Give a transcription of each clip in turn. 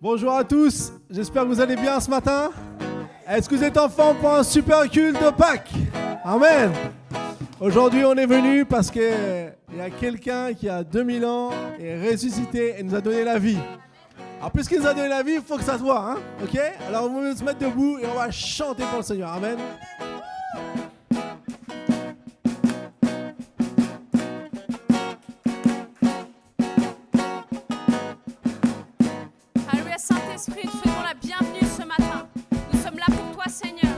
Bonjour à tous, j'espère que vous allez bien ce matin. Est-ce que vous êtes en forme pour un super culte de Pâques? Amen. Aujourd'hui on est venu parce qu'il y a quelqu'un qui a 2000 ans est ressuscité et nous a donné la vie. Alors puisqu'il nous a donné la vie, il faut que ça se voit, hein? Ok? Alors on va se mettre debout et on va chanter pour le Seigneur. Amen. Alléluia, Saint-Esprit, nous souhaitons la bienvenue ce matin. Nous sommes là pour toi, Seigneur.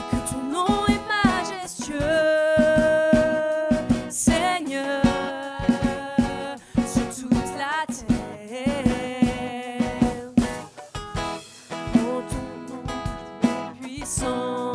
Que ton nom est majestueux, Seigneur, sur toute la terre. Oh, ton nom est puissant.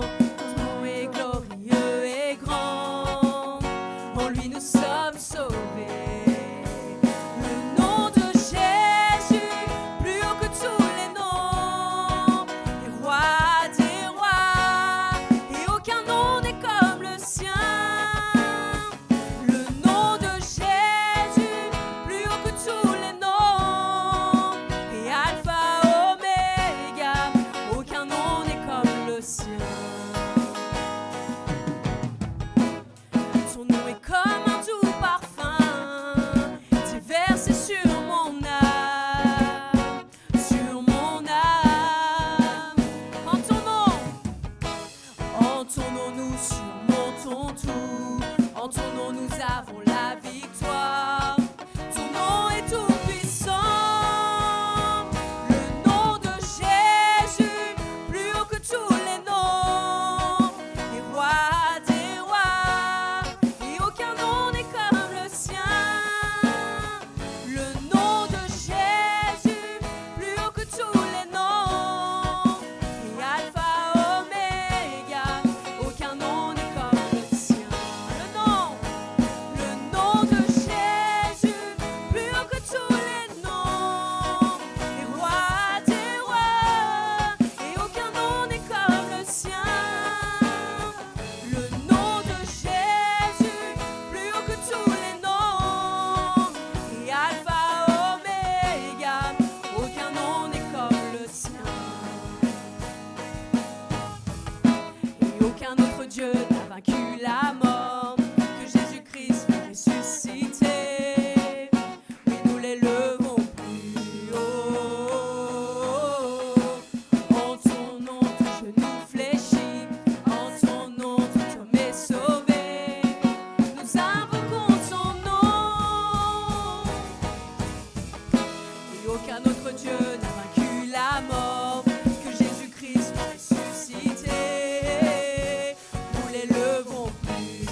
Dieu n'a vaincu la mort, que Jésus-Christ a ressuscité. Oui, nous l'élevons plus haut. En ton nom, tout genou fléchit. En ton nom, tout homme est sauvé. Nous invoquons ton nom. Et aucun autre Dieu n'a vaincu la mort, que Jésus-Christ a ressuscité. Nous l'élevons plus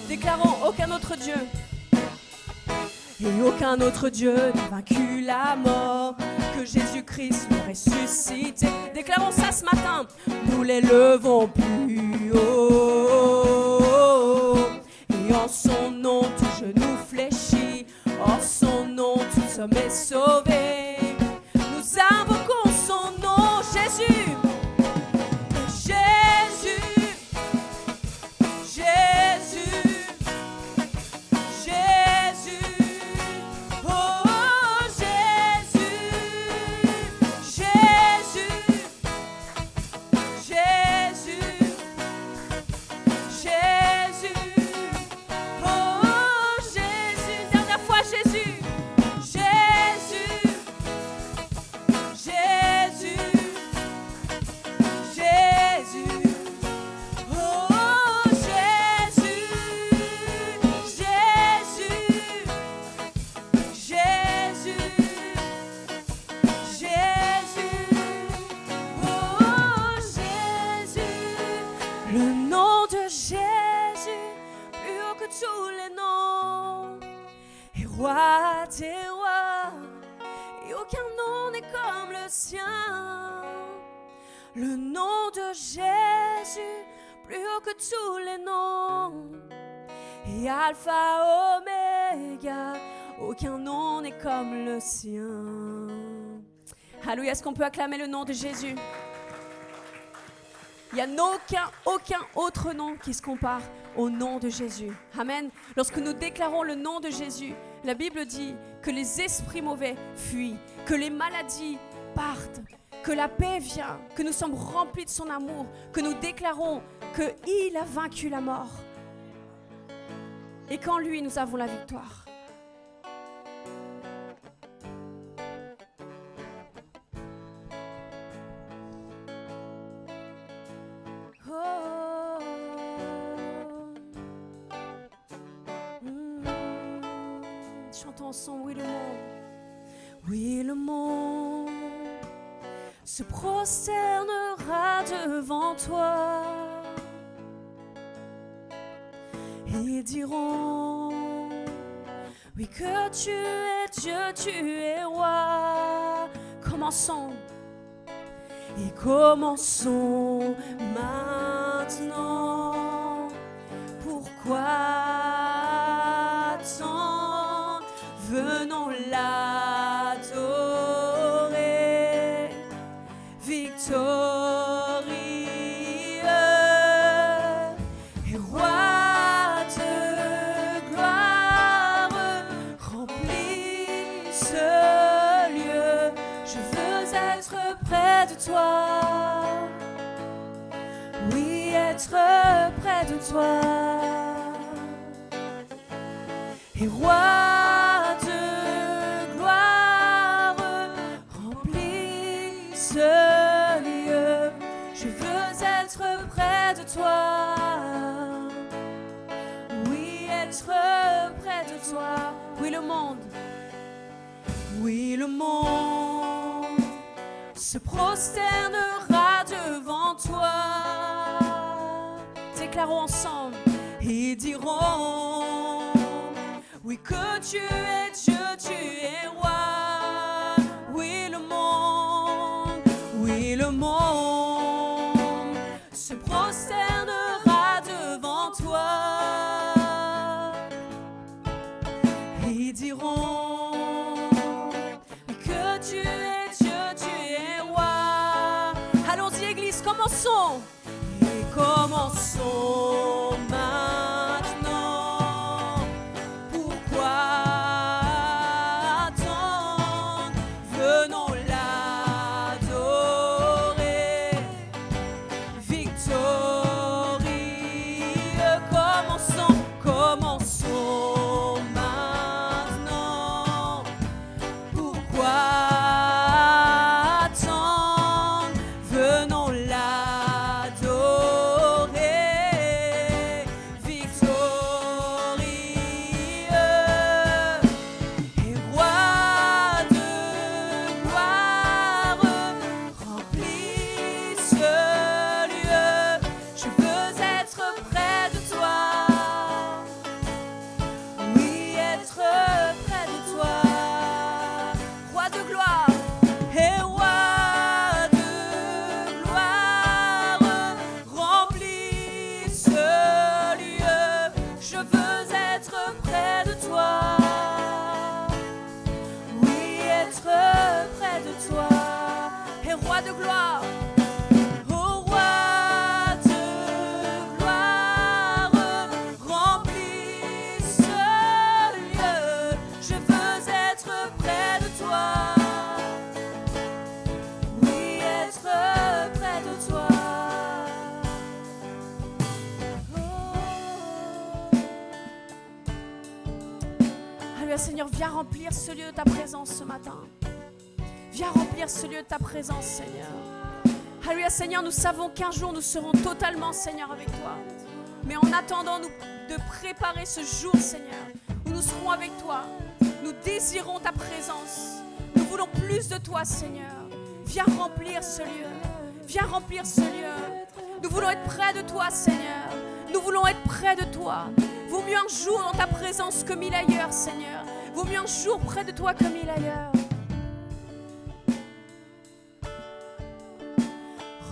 Déclarons aucun autre Dieu. Et aucun autre Dieu n'a vaincu la mort, que Jésus-Christ le ressuscité. Déclarons ça ce matin. Nous l'élevons plus haut. Et en son nom tout genou fléchit. En son nom tout homme est sauvé. Nous invoquons son nom, Jésus. Jésus. Jésus. Jésus. Oh Jésus. Jésus. Jésus. Jésus. Oh Jésus. Dernière fois Jésus. Jésus. Jésus. Jésus. Oh Jésus. Jésus. Jésus. Jésus. Oh Jésus. Le nom de Jésus, plus haut que tous les noms. Et roi des rois, et aucun nom n'est comme le sien. Le nom de Jésus, plus haut que tous les noms. Et Alpha, Oméga, aucun nom n'est comme le sien. Alléluia, est-ce qu'on peut acclamer le nom de Jésus? Il n'y a aucun autre nom qui se compare au nom de Jésus. Amen. Lorsque nous déclarons le nom de Jésus, la Bible dit que les esprits mauvais fuient, que les maladies partent, que la paix vient, que nous sommes remplis de son amour, que nous déclarons qu'il a vaincu la mort. Et qu'en lui, nous avons la victoire. Oh. Chantons ensemble, oui le monde. Oui le monde se prosternera devant toi et diront oui que tu es Dieu, tu es roi. Commençons et commençons maintenant. Pourquoi tant venons l'adorer, victorieux et roi de gloire, remplis ce lieu. Je veux être près de toi, oui, être près de toi. Et roi de gloire, remplis ce lieu. Je veux être près de toi, oui, être près de toi. Oui, le monde se prosternera devant toi. Déclarons ensemble et diront oui que tu es Dieu, tu es roi. Oui le monde se prosternera devant toi et diront que tu es Dieu, tu es roi. Allons-y Église, commençons et commençons maintenant. Pourquoi Alléluia, Seigneur, viens remplir ce lieu de ta présence ce matin. Viens remplir ce lieu de ta présence, Seigneur. Alléluia, Seigneur, nous savons qu'un jour nous serons totalement, Seigneur, avec toi. Mais en attendant de préparer ce jour, Seigneur, où nous serons avec toi, nous désirons ta présence. Nous voulons plus de toi, Seigneur. Viens remplir ce lieu. Viens remplir ce lieu. Nous voulons être près de toi, Seigneur. Nous voulons être près de toi. Vaut mieux un jour dans ta présence que 1000 ailleurs, Seigneur. Vaut mieux un jour près de toi que 1000 ailleurs.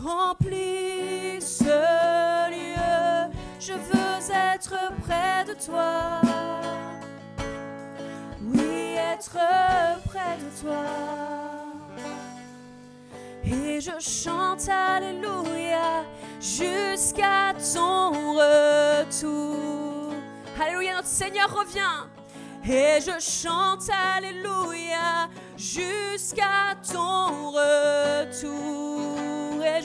Remplis ce lieu. Je veux être près de toi. Oui, être près de toi. Et je chante Alléluia jusqu'à ton retour. Alléluia, notre Seigneur revient. Et je chante Alléluia jusqu'à ton retour. Et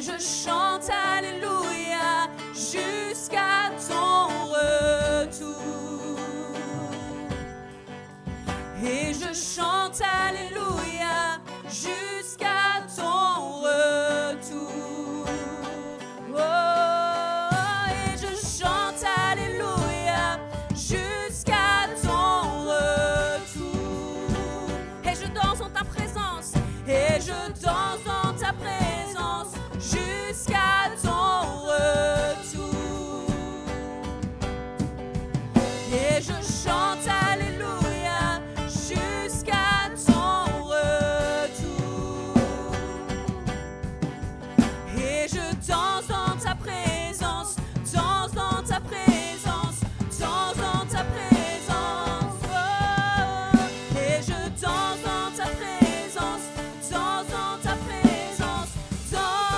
je chante Alléluia jusqu'à ton retour. Et je chante Alléluia jusqu'à ton retour. Oh, et je chante Alléluia jusqu'à ton retour. Et je danse en ta présence. Et je danse dans ta présence jusqu'à ton retour. Et je chante Alléluia jusqu'à ton retour. Et je danse dans ta présence, danse dans ta présence, danse dans ta présence. Oh, et je danse dans ta présence, danse dans ta présence, danse.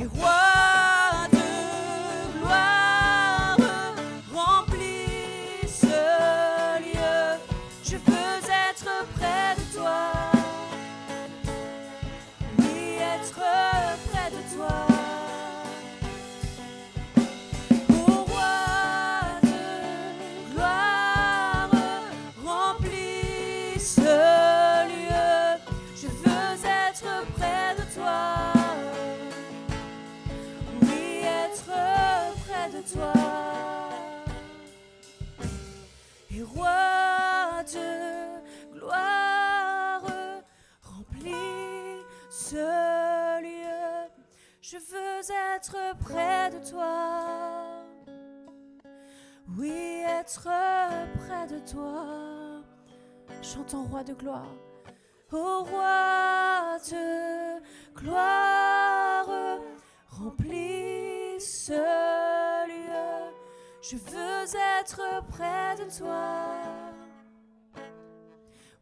Et roi de gloire, remplis ce lieu. Je veux être près de toi. Oui, être près de toi. Ô roi de gloire, remplis ce lieu. Je veux être près de toi. Oui, être près de toi. Et roi de gloire, remplis ce lieu. Je veux être près de toi. Oui, être près de toi. Chantons roi de gloire. Ô roi de gloire, remplis ce lieu. Je veux être près de toi.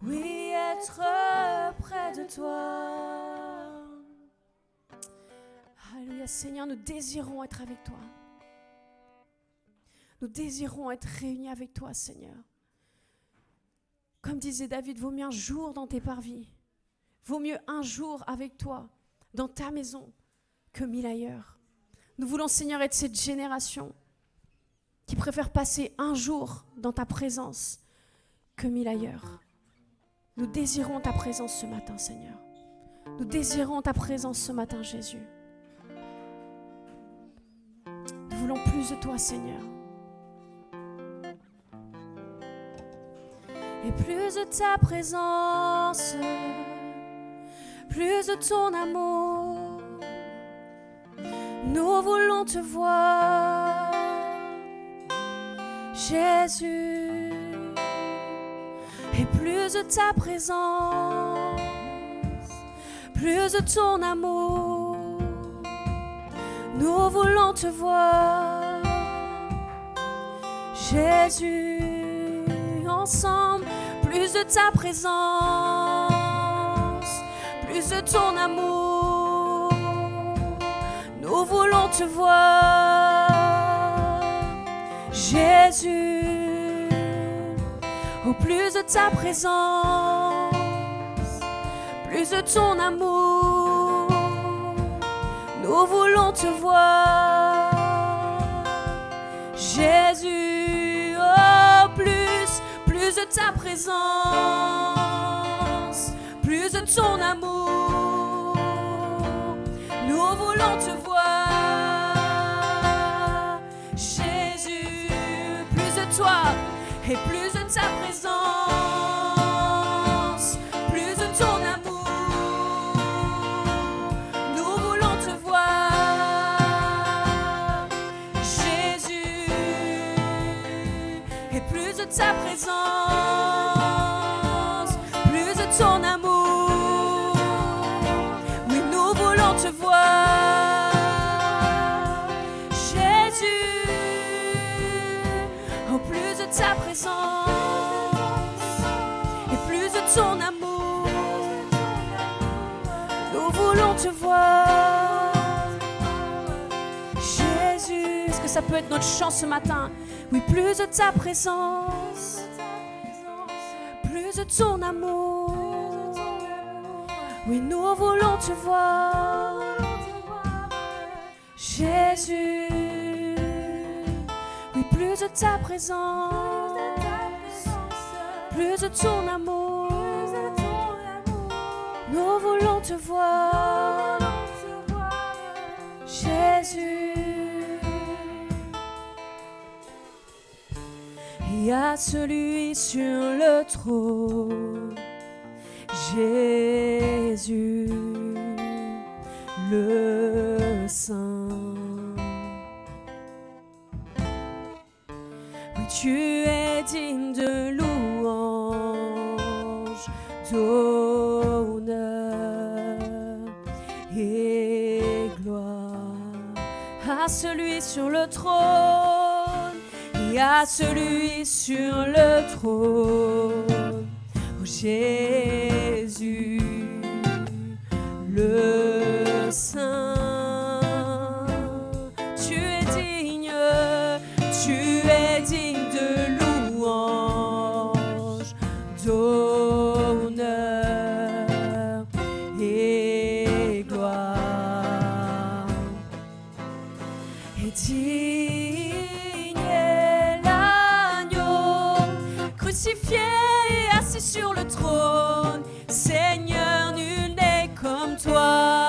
Oui, être près de toi. Alléluia, Seigneur, nous désirons être avec toi. Nous désirons être réunis avec toi, Seigneur. Comme disait David, vaut mieux un jour dans tes parvis. Vaut mieux un jour avec toi, dans ta maison, que 1000 ailleurs. Nous voulons, Seigneur, être cette génération qui préfère passer un jour dans ta présence que 1000 ailleurs. Nous désirons ta présence ce matin, Seigneur. Nous désirons ta présence ce matin, Jésus. Nous voulons plus de toi, Seigneur. Et plus de ta présence, plus de ton amour. Nous voulons te voir, Jésus. Et plus de ta présence, plus de ton amour. Nous voulons te voir, Jésus. Ensemble, plus de ta présence, plus de ton amour. Nous voulons te voir, Jésus. Au plus de ta présence, plus de ton amour. Nous voulons te voir, Jésus, oh, plus de ta présence, plus de ton amour, nous voulons te voir. Jésus, plus de toi et plus de ta présence, plus de ton amour, nous voulons te voir. Jésus, et plus de ta présence, plus de ton amour, oui, nous voulons te voir. Jésus, oh, plus de ta présence et plus de ton amour, nous voulons te voir. Jésus, est-ce que ça peut être notre chant ce matin? Oui, plus de ta présence, plus de ton amour, oui, nous voulons te voir. Jésus, oui, plus de ta présence, plus de ton amour, nous voulons te voir. Jésus, il y a celui sur le trône, Jésus, le Saint. Oui, tu es digne de louange, d'honneur et gloire à celui sur le trône, et à celui sur le trône, oh Jésus, le Saint. Tu es digne de louange, d'honneur et gloire. Et digne est l'agneau crucifié et assis sur le trône. Seigneur, nul n'est comme toi.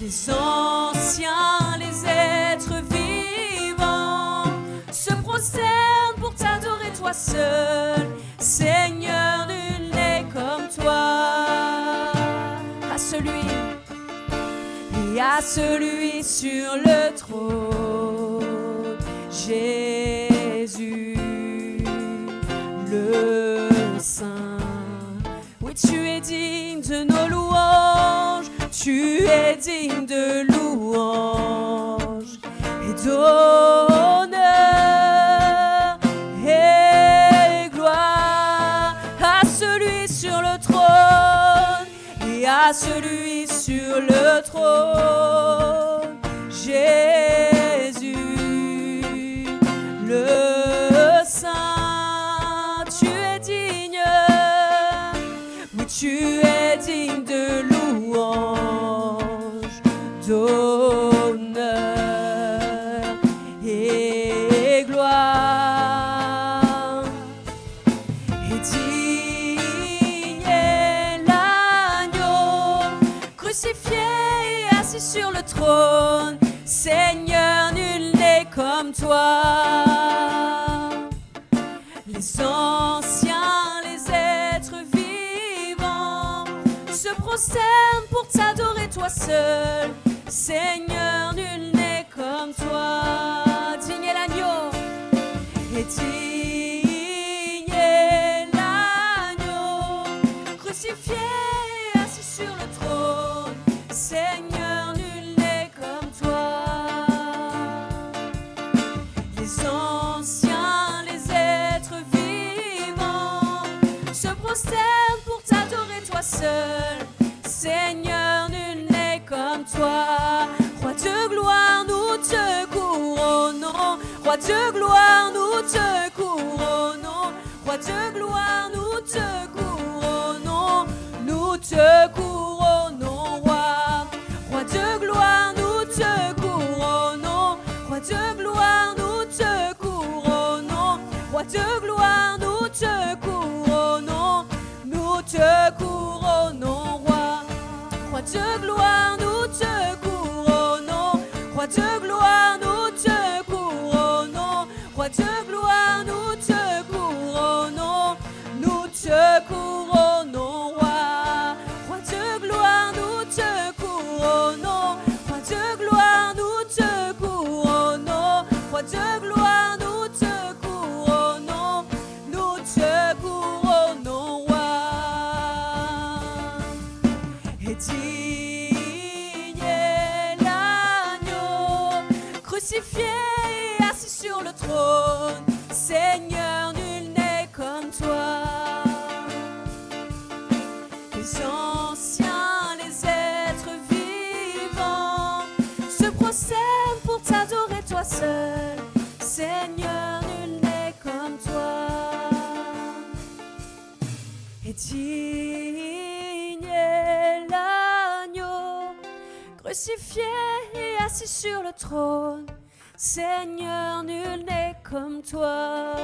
Les anciens, les êtres vivants se prosternent pour t'adorer toi seul. Seigneur, nul n'est comme toi. À celui et à celui sur le trône, Jésus, le Saint. Oui, tu es digne de nos louanges, tu es digne de louanges et d'honneur et gloire à celui sur le trône et à celui sur le trône, Jésus, le Saint. Tu es digne, oui, tu es digne de louange, d'honneur et gloire. Et digne est l'agneau crucifié et assis sur le trône. Seigneur, nul n'est comme toi. Les anciens, les êtres vivants se prosternent pour t'adorer toi seul. Seigneur, nul n'est comme toi. Digne est l'agneau, et digne est l'agneau crucifié et assis sur le trône. Seigneur, nul n'est comme toi. Les anciens, les êtres vivants se prosternent pour t'adorer toi seul. Seigneur, nul n'est comme toi. Roi de gloire, nous te couronnons. Roi de gloire, nous te couronnons. Roi de gloire, nous te couronnons. Nous te couronnons, roi. Roi de gloire, nous te couronnons. Roi de gloire, Roi de gloire, nous te couronnons. Roi de gloire, nous te couronnons. Roi de gloire, nous te couronnons. Nous te couronnons, roi. Roi de gloire, nous te couronnons. Roi de gloire, nous te couronnons. Roi de gloire, nous te couronnons. Nous te couronnons, roi. Et digne est l'agneau, crucifié et assis sur le trône. Seigneur, nul n'est comme toi. Les anciens, les êtres vivants se procèdent pour t'adorer toi seul. Seigneur, nul n'est comme toi. Et digne est l'agneau, crucifié et assis sur le trône. Seigneur, nul n'est comme toi.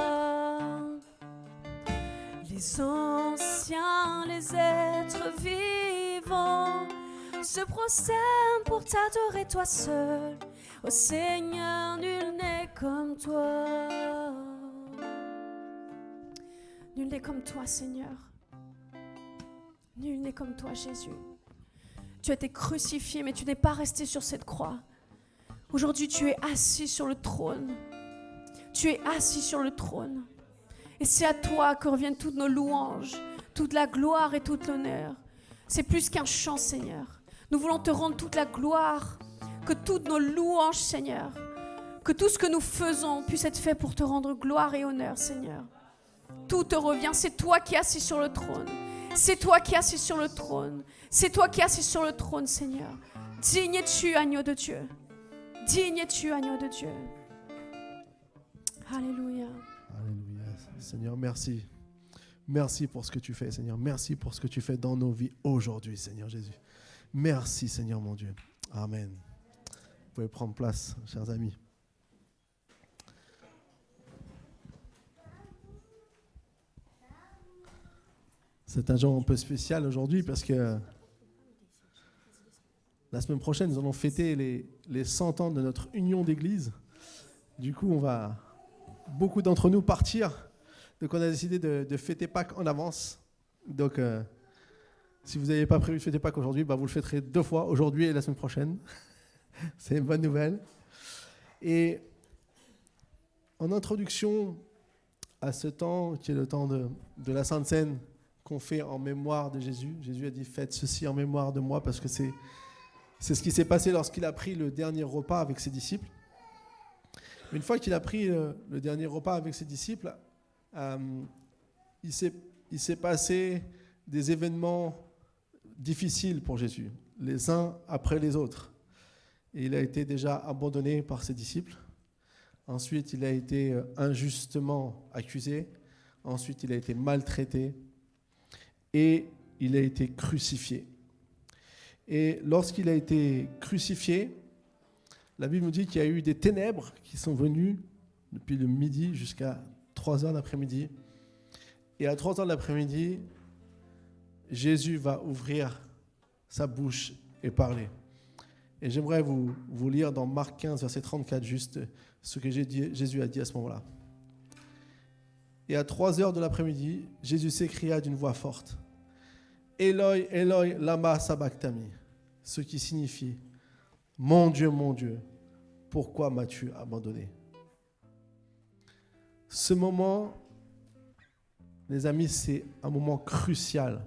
Les anciens, les êtres vivants se prosternent pour t'adorer toi seul. Ô Seigneur, nul n'est comme toi. Nul n'est comme toi, Seigneur. Nul n'est comme toi, Jésus. Tu as été crucifié, mais tu n'es pas resté sur cette croix. Aujourd'hui, tu es assis sur le trône. Tu es assis sur le trône. Et c'est à toi que reviennent toutes nos louanges, toute la gloire et tout l'honneur. C'est plus qu'un chant, Seigneur. Nous voulons te rendre toute la gloire, que toutes nos louanges, Seigneur, que tout ce que nous faisons puisse être fait pour te rendre gloire et honneur, Seigneur. Tout te revient, c'est toi qui es assis sur le trône. C'est toi qui es assis sur le trône. C'est toi qui es assis sur le trône, Seigneur. Digne es-tu, agneau de Dieu. Digne es-tu, agneau de Dieu. Alléluia. Alléluia. Seigneur, merci. Merci pour ce que tu fais, Seigneur. Merci pour ce que tu fais dans nos vies aujourd'hui, Seigneur Jésus. Merci, Seigneur mon Dieu. Amen. Vous pouvez prendre place, chers amis. C'est un jour un peu spécial aujourd'hui parce que la semaine prochaine, nous allons fêter les 100 ans de notre union d'église. Du coup, beaucoup d'entre nous partir. Donc, on a décidé de fêter Pâques en avance. Donc, si vous n'avez pas prévu de fêter Pâques aujourd'hui, vous le fêterez 2 fois, aujourd'hui et la semaine prochaine. C'est une bonne nouvelle. Et en introduction à ce temps, qui est le temps de la Sainte Seine, qu'on fait en mémoire de Jésus. Jésus a dit « Faites ceci en mémoire de moi » parce que c'est ce qui s'est passé lorsqu'il a pris le dernier repas avec ses disciples. Une fois qu'il a pris le dernier repas avec ses disciples, il s'est passé des événements difficiles pour Jésus, les uns après les autres. Et il a été déjà abandonné par ses disciples. Ensuite, il a été injustement accusé. Ensuite, il a été maltraité. Et il a été crucifié. Et lorsqu'il a été crucifié, la Bible nous dit qu'il y a eu des ténèbres qui sont venues depuis le midi jusqu'à 3h l'après-midi. Et à 3h de l'après-midi, Jésus va ouvrir sa bouche et parler. Et j'aimerais vous lire dans Marc 15, verset 34, juste ce que Jésus a dit à ce moment-là. Et à 3h de l'après-midi, Jésus s'écria d'une voix forte, « Eloi, Eloi, lama sabachthani », ce qui signifie « Mon Dieu, pourquoi m'as-tu abandonné ?» Ce moment, les amis, c'est un moment crucial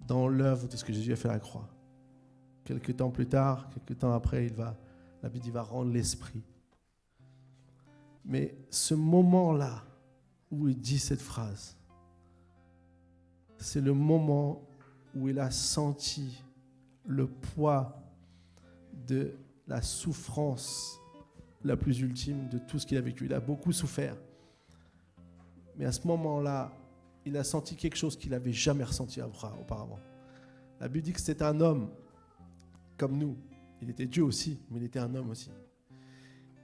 dans l'œuvre de ce que Jésus a fait à la croix. Quelques temps plus tard, quelques temps après, la Bible dit, il va rendre l'esprit. Mais ce moment-là, où il dit cette phrase, c'est le moment où il a senti le poids de la souffrance la plus ultime de tout ce qu'il a vécu. Il a beaucoup souffert. Mais à ce moment-là, il a senti quelque chose qu'il n'avait jamais ressenti auparavant. La Bible dit que c'était un homme comme nous. Il était Dieu aussi, mais il était un homme aussi.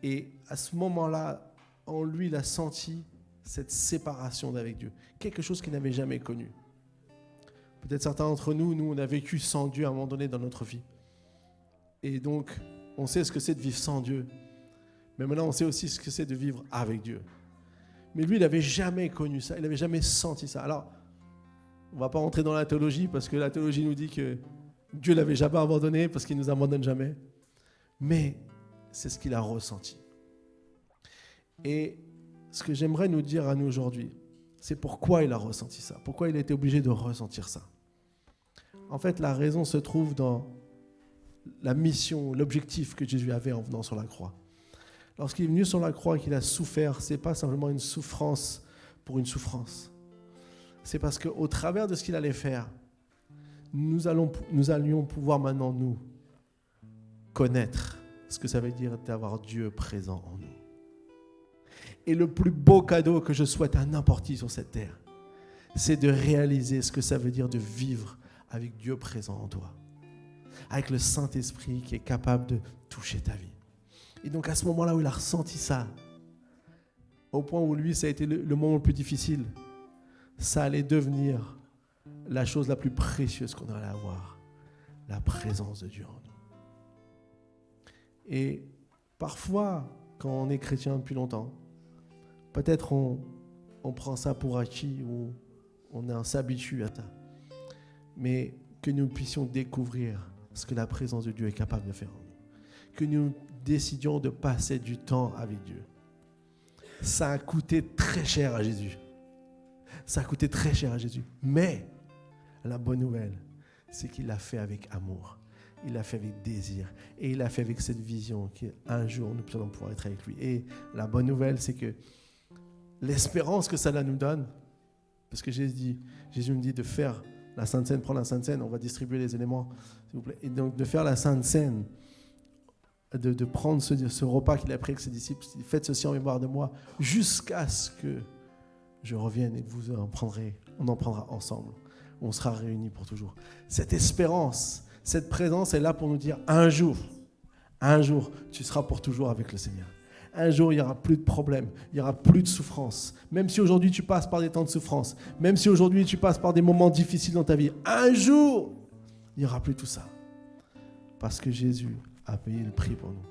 Et à ce moment-là, en lui, il a senti cette séparation d'avec Dieu. Quelque chose qu'il n'avait jamais connu. Peut-être certains d'entre nous, on a vécu sans Dieu à un moment donné dans notre vie. Et donc, on sait ce que c'est de vivre sans Dieu. Mais maintenant, on sait aussi ce que c'est de vivre avec Dieu. Mais lui, il n'avait jamais connu ça, il n'avait jamais senti ça. Alors, on ne va pas rentrer dans la théologie, parce que la théologie nous dit que Dieu ne l'avait jamais abandonné, parce qu'il ne nous abandonne jamais. Mais c'est ce qu'il a ressenti. Et ce que j'aimerais nous dire à nous aujourd'hui, c'est pourquoi il a ressenti ça, pourquoi il a été obligé de ressentir ça. En fait, la raison se trouve dans la mission, l'objectif que Jésus avait en venant sur la croix. Lorsqu'il est venu sur la croix et qu'il a souffert, ce n'est pas simplement une souffrance pour une souffrance. C'est parce qu'au travers de ce qu'il allait faire, nous allions pouvoir maintenant nous connaître ce que ça veut dire d'avoir Dieu présent en nous. Et le plus beau cadeau que je souhaite à n'importe qui sur cette terre, c'est de réaliser ce que ça veut dire de vivre avec Dieu présent en toi, avec le Saint-Esprit qui est capable de toucher ta vie. Et donc à ce moment-là où il a ressenti ça, au point où lui, ça a été le moment le plus difficile, ça allait devenir la chose la plus précieuse qu'on allait avoir, la présence de Dieu en nous. Et parfois, quand on est chrétien depuis longtemps, peut-être on prend ça pour acquis ou on s'habitue à ça. Mais que nous puissions découvrir ce que la présence de Dieu est capable de faire en nous. Que nous décidions de passer du temps avec Dieu. Ça a coûté très cher à Jésus. Ça a coûté très cher à Jésus. Mais la bonne nouvelle, c'est qu'il l'a fait avec amour. Il l'a fait avec désir. Et il l'a fait avec cette vision qu'un jour, nous allons pouvoir être avec lui. Et la bonne nouvelle, c'est que l'espérance que cela nous donne, parce que Jésus me dit de faire la Sainte Seine, prendre la Sainte Seine, on va distribuer les éléments, s'il vous plaît. Et donc de faire la Sainte Seine, de prendre ce repas qu'il a pris avec ses disciples, faites ceci en mémoire de moi, jusqu'à ce que je revienne et que vous en prendrez, on en prendra ensemble. On sera réunis pour toujours. Cette espérance, cette présence est là pour nous dire un jour, tu seras pour toujours avec le Seigneur. Un jour, il n'y aura plus de problèmes, il n'y aura plus de souffrance. Même si aujourd'hui tu passes par des temps de souffrance, même si aujourd'hui tu passes par des moments difficiles dans ta vie, un jour, il n'y aura plus tout ça. Parce que Jésus a payé le prix pour nous.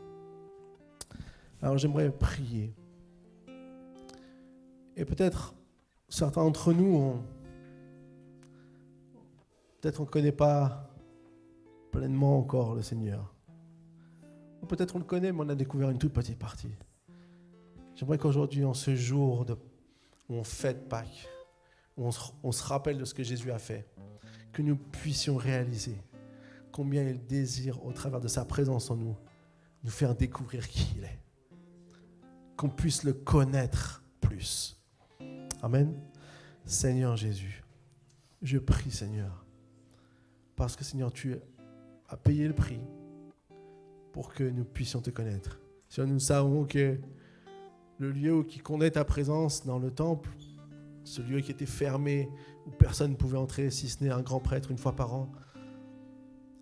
Alors j'aimerais prier. Et peut-être certains d'entre nous, peut-être on ne connaît pas pleinement encore le Seigneur. Ou peut-être on le connaît, mais on a découvert une toute petite partie. J'aimerais qu'aujourd'hui, en ce jour où on fête Pâques, où on se rappelle de ce que Jésus a fait, que nous puissions réaliser combien il désire, au travers de sa présence en nous, nous faire découvrir qui il est. Qu'on puisse le connaître plus. Amen. Seigneur Jésus, je prie, Seigneur, parce que, Seigneur, tu as payé le prix pour que nous puissions te connaître. Seigneur, nous savons que le lieu qui connaît ta présence dans le temple, ce lieu qui était fermé, où personne ne pouvait entrer, si ce n'est un grand prêtre une fois par an,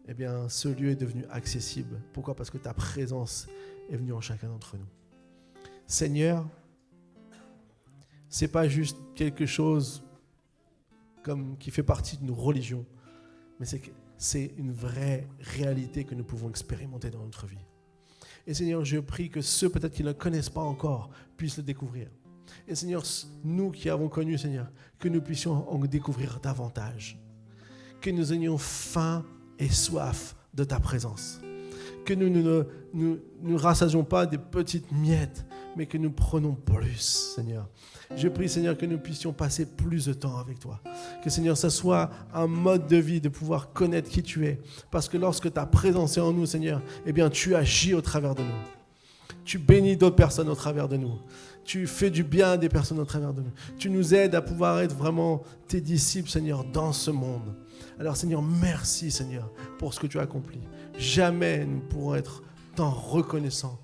eh bien, ce lieu est devenu accessible. Pourquoi ? Parce que ta présence est venue en chacun d'entre nous. Seigneur, ce n'est pas juste quelque chose qui fait partie de nos religions, mais c'est une vraie réalité que nous pouvons expérimenter dans notre vie. Et Seigneur, je prie que ceux peut-être qui ne le connaissent pas encore puissent le découvrir. Et Seigneur, nous qui avons connu, Seigneur, que nous puissions en découvrir davantage. Que nous ayons faim et soif de ta présence. Que nous ne rassasions pas des petites miettes, mais que nous prenons plus, Seigneur. Je prie, Seigneur, que nous puissions passer plus de temps avec toi. Que, Seigneur, ce soit un mode de vie de pouvoir connaître qui tu es. Parce que lorsque ta présence est en nous, Seigneur, eh bien, tu agis au travers de nous. Tu bénis d'autres personnes au travers de nous. Tu fais du bien à des personnes au travers de nous. Tu nous aides à pouvoir être vraiment tes disciples, Seigneur, dans ce monde. Alors, Seigneur, merci, Seigneur, pour ce que tu as accompli. Jamais nous pourrons être tant reconnaissants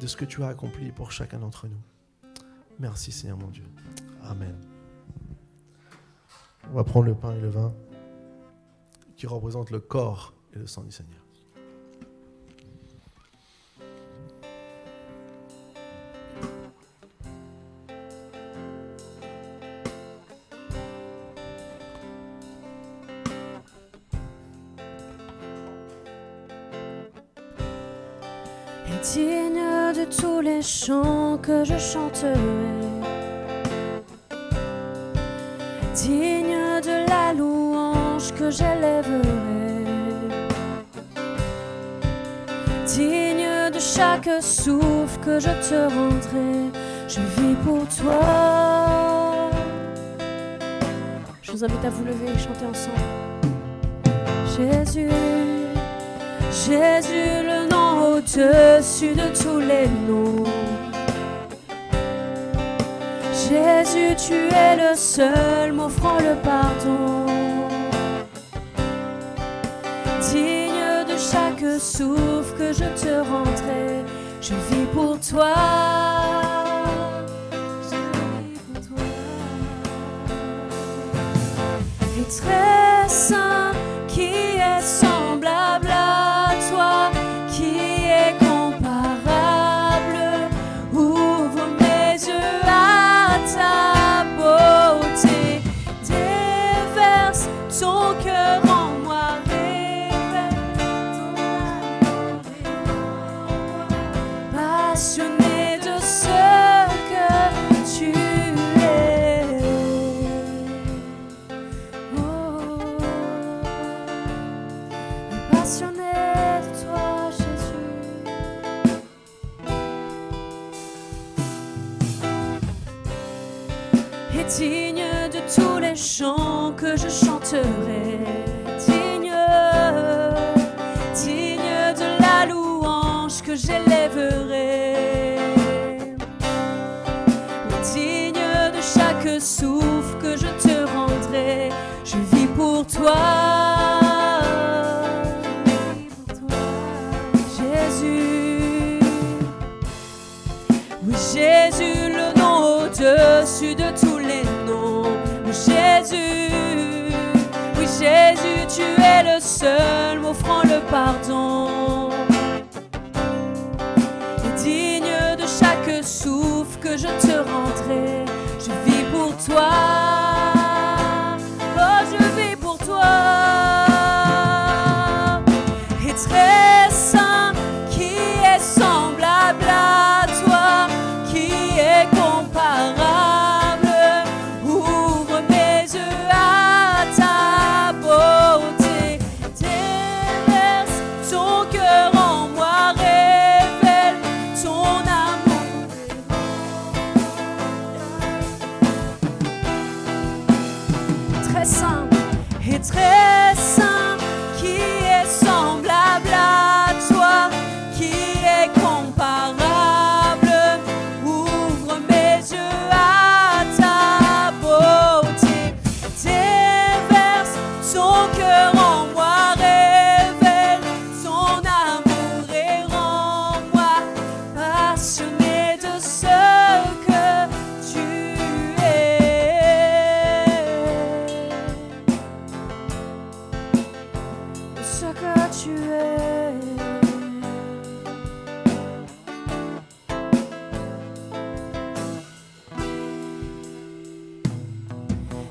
de ce que tu as accompli pour chacun d'entre nous. Merci, Seigneur mon Dieu. Amen. On va prendre le pain et le vin qui représentent le corps et le sang du Seigneur. digne de tous les chants que je chanterai, digne de la louange que j'élèverai, digne de chaque souffle que je te rendrai. Je vis pour toi. Je vous invite à vous lever et chanter ensemble. Jésus, Jésus, le nom au-dessus de tous les noms. Jésus, tu es le seul m'offrant le pardon. Digne de chaque souffle que je te rendrai, je vis pour toi. Et très saint, qui est semblable à toi, qui est comparable, ouvre mes yeux à ta beauté, déverse ton cœur en moi, révèle ton amour en moi, passionné de ce que tu es. Passionné de toi, Jésus. Et digne de tous les chants que je chanterai, digne, digne de la louange que j'élèverai, digne de chaque souffle que je te rendrai. Je vis pour toi. Oui, Jésus, le nom au-dessus de tous les noms. Oui, Jésus, oui, Jésus, tu es le seul m'offrant le pardon. Et digne de chaque souffle que je te rendrai, je vis pour toi. Oh, je vis pour toi. Et très saint, qui est semblable à toi, qui est comparable, ouvre mes yeux à ta beauté, déverse ton cœur en moi, révèle ton amour. Très saint et très saint, qui est semblable à toi, qui est comparable, ouvre mes yeux à ta beauté, déverse ton cœur en moi, révèle ton amour et rends-moi passionné de ce que tu es, de ce que tu es.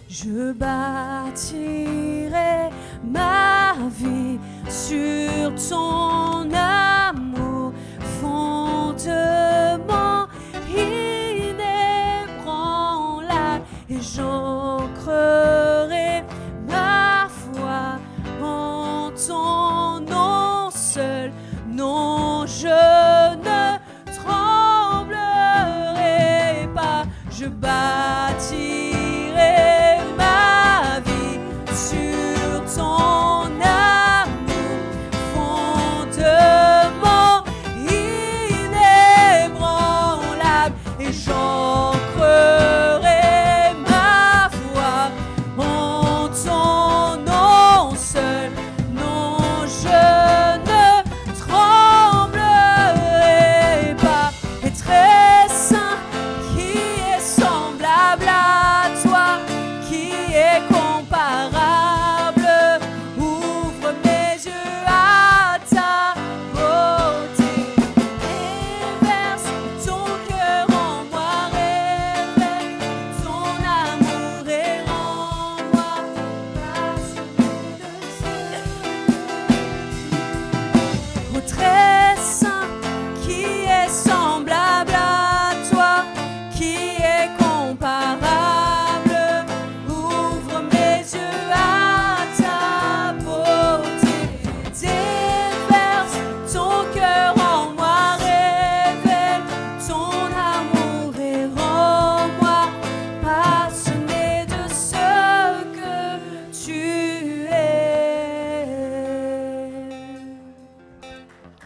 Je bâtirai ma vie sur ton amour, fondement inébranlable, et j'ancrerai ma foi en ton nom seul. Non, je ne tremblerai pas, je bâtirai ma vie sur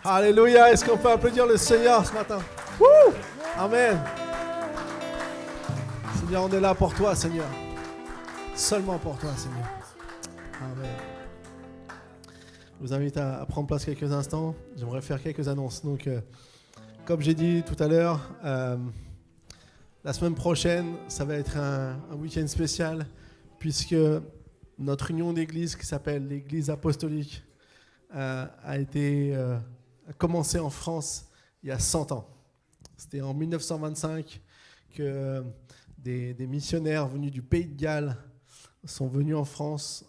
Alléluia. Est-ce qu'on peut applaudir le Seigneur ce matin? Wouh! Amen. Seigneur, on est là pour toi, Seigneur. Seulement pour toi, Seigneur. Amen. Je vous invite à prendre place quelques instants. J'aimerais faire quelques annonces. Donc, comme j'ai dit tout à l'heure, la semaine prochaine, ça va être un week-end spécial puisque notre union d'église qui s'appelle l'Église apostolique a commencé en France il y a 100 ans. C'était en 1925 que des missionnaires venus du Pays de Galles sont venus en France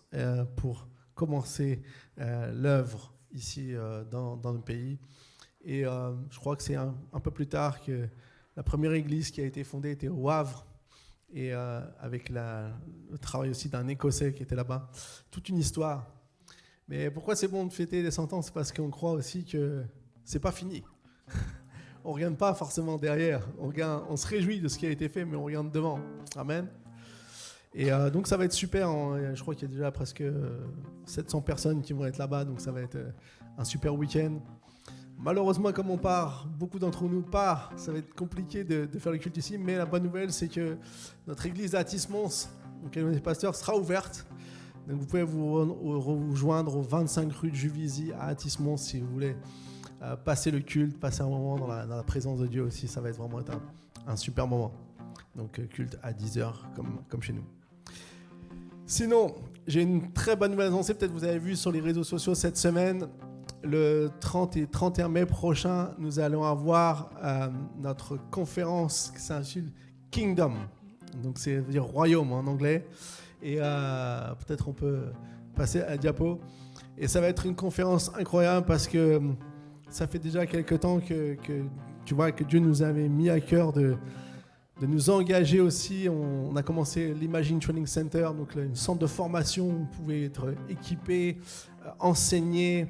pour commencer l'œuvre ici dans le pays. Et je crois que c'est un peu plus tard que la première église qui a été fondée était au Havre, et avec le travail aussi d'un Écossais qui était là-bas. Toute une histoire. Mais pourquoi c'est bon de fêter les 100 ans? C'est parce qu'on croit aussi que c'est pas fini. On ne regarde pas forcément derrière. On se réjouit de ce qui a été fait, mais on regarde devant. Amen. Et donc ça va être super. Je crois qu'il y a déjà presque 700 personnes qui vont être là-bas, donc ça va être un super week-end. Malheureusement, comme on part, beaucoup d'entre nous partent, ça va être compliqué de faire le culte ici, mais la bonne nouvelle, c'est que notre église à Tismons, auquel on est pasteur, sera ouverte. Donc vous pouvez vous rejoindre au 25 rue de Juvisy à Tismons si vous voulez passer le culte, passer un moment dans la présence de Dieu aussi. Ça va être vraiment un super moment. Donc culte à 10h comme chez nous. Sinon, j'ai une très bonne nouvelle annoncée. Peut-être vous avez vu sur les réseaux sociaux cette semaine. Le 30 et 31 mai prochain, nous allons avoir notre conférence qui s'intitule Kingdom. Donc, ça veut dire royaume en anglais. Et peut-être on peut passer à la diapo. Et ça va être une conférence incroyable parce que ça fait déjà quelques temps que tu vois que Dieu nous avait mis à cœur de nous engager aussi. On a commencé l'Imagine Training Center, donc une centre de formation où vous pouvez être équipé, enseigné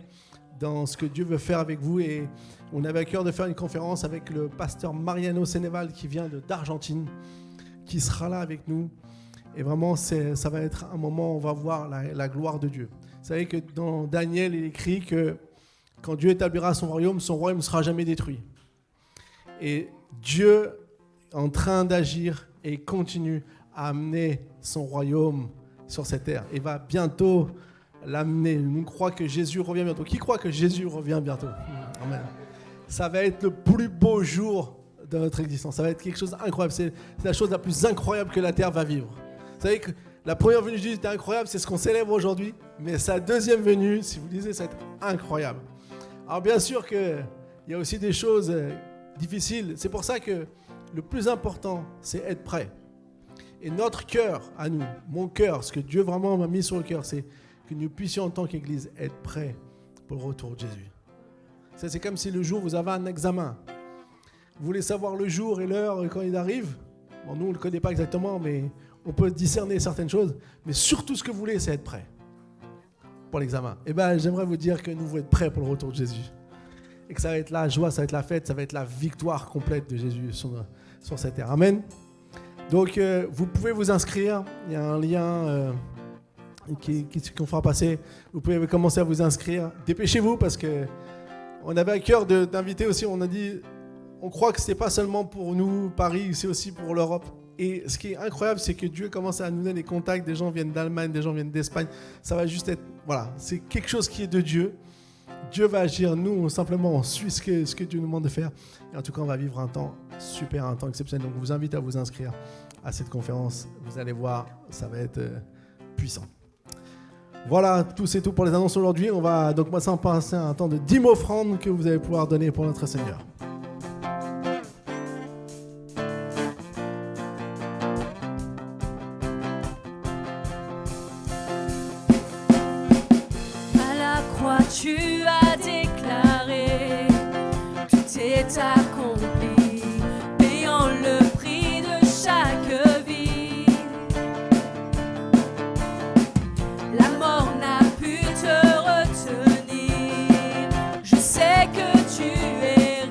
dans ce que Dieu veut faire avec vous. Et on avait à cœur de faire une conférence avec le pasteur Mariano Seneval qui vient d'Argentine, qui sera là avec nous. Et vraiment, ça va être un moment où on va voir la gloire de Dieu. Vous savez que dans Daniel, il est écrit que quand Dieu établira son royaume ne sera jamais détruit. Et Dieu est en train d'agir et continue à amener son royaume sur cette terre. Et va bientôt l'amener. Nous croyons que Jésus revient bientôt. Qui croit que Jésus revient bientôt? Amen. Ça va être le plus beau jour de notre existence. Ça va être quelque chose d'incroyable. C'est la chose la plus incroyable que la terre va vivre. Vous savez que la première venue de Jésus était incroyable, c'est ce qu'on célèbre aujourd'hui. Mais sa deuxième venue, si vous lisez, ça va être incroyable. Alors bien sûr qu'il y a aussi des choses difficiles. C'est pour ça que le plus important, c'est être prêt. Et notre cœur, à nous, mon cœur, ce que Dieu vraiment m'a mis sur le cœur, c'est que nous puissions en tant qu'Église être prêts pour le retour de Jésus. Ça, c'est comme si le jour vous avez un examen. Vous voulez savoir le jour et l'heure quand il arrive. Bon, nous, on ne le connaît pas exactement, mais on peut discerner certaines choses. Mais surtout, ce que vous voulez, c'est être prêt pour l'examen. Et bien, j'aimerais vous dire que nous voulons être prêts pour le retour de Jésus. Et que ça va être la joie, ça va être la fête, ça va être la victoire complète de Jésus sur cette terre. Amen. Donc, vous pouvez vous inscrire. Il y a un lien qu'on fera passer. Vous pouvez commencer à vous inscrire. Dépêchez-vous parce qu'on avait à cœur d'inviter aussi. On a dit, on croit que ce n'est pas seulement pour nous, Paris, c'est aussi pour l'Europe. Et ce qui est incroyable, c'est que Dieu commence à nous donner des contacts. Des gens viennent d'Allemagne, des gens viennent d'Espagne. Ça va juste être, voilà, c'est quelque chose qui est de Dieu. Dieu va agir. Nous, simplement, on suit ce que Dieu nous demande de faire. Et en tout cas, on va vivre un temps super, un temps exceptionnel. Donc, je vous invite à vous inscrire à cette conférence. Vous allez voir, ça va être puissant. Voilà, c'est tout pour les annonces aujourd'hui. On va donc maintenant passer à un temps de 10 offrandes que vous allez pouvoir donner pour notre Seigneur. À la croix, tu as déclaré, tout est accompli, payant le prix de chaque vie. La mort n'a pu te retenir. Je sais que tu es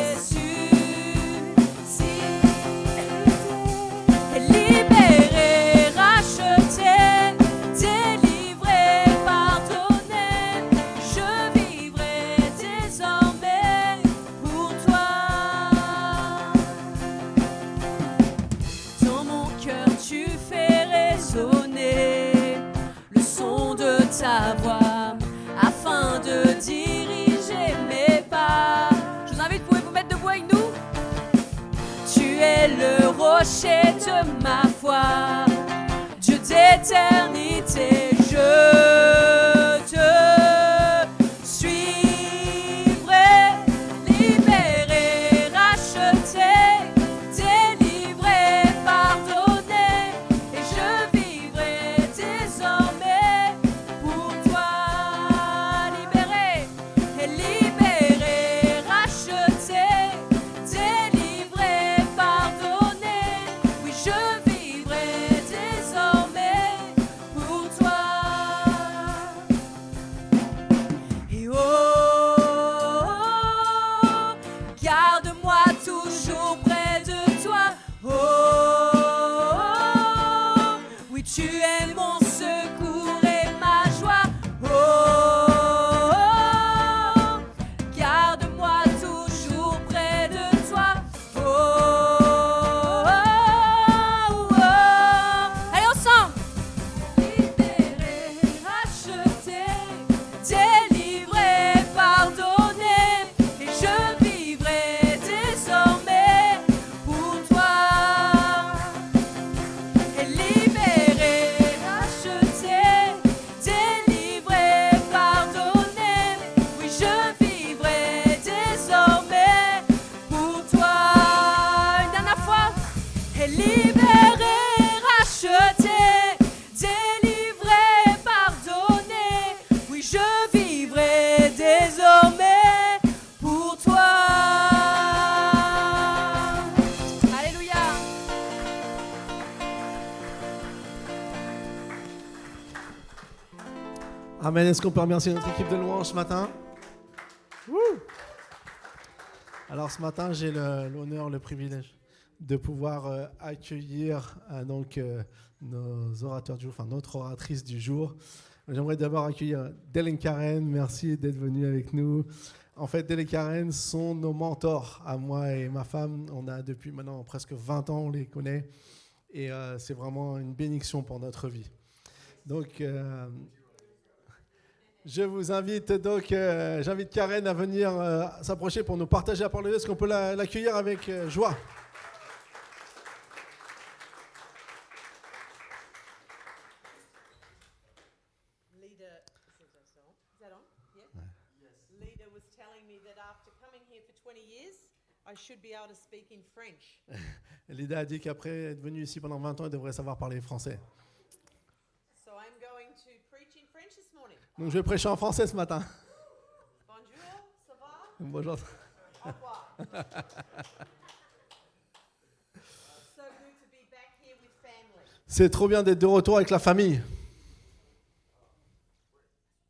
ressuscité, libéré, racheté, délivré, pardonné. Je vivrai es le rocher de ma foi, Dieu d'éternité, je te suivrai, libéré, racheté, délivré, pardonné, et je vivrai désormais pour toi, libéré, et libéré, racheté, délivré, pardonné, oui je vivrai désormais pour toi. Et oh, garde-moi toujours près de toi. Oh, oui, tu es mon secours et ma joie. Oh, garde-moi toujours près de toi. Oh, allez ensemble. Libéré, racheté, délivré, pardonné, et je vivrai désormais pour toi. Et libéré, racheté, délivré, pardonné, oui je vivrai désormais pour toi. Une dernière fois. Et libéré, racheté, délivré, pardonné, oui je vivrai désormais pour toi. Alléluia. Amen. Est-ce qu'on peut remercier notre équipe de louange ce matin? Wouh! Alors ce matin, j'ai l'honneur, le privilège de pouvoir accueillir nos orateurs du jour, enfin notre oratrice du jour. J'aimerais d'abord accueillir Del et Karen. Merci d'être venus avec nous. En fait, Del et Karen sont nos mentors, à moi et ma femme. On a depuis maintenant presque 20 ans, on les connaît. Et c'est vraiment une bénédiction pour notre vie. Donc, je vous invite j'invite Karen à venir s'approcher pour nous partager la parole de Dieu. Est-ce qu'on peut l'accueillir avec joie? Leader, is that on? Yeah? Yes. Leader was telling me that after coming here for 20 years, I should be able to speak in French. Lida a dit qu'après être venue ici pendant 20 ans, elle devrait savoir parler français. So I'm going to preach in French this morning. Donc je vais prêcher en français ce matin. Bonjour, ça va? Bonjour. Au revoir. So good to be back here with family. C'est trop bien d'être de retour avec la famille.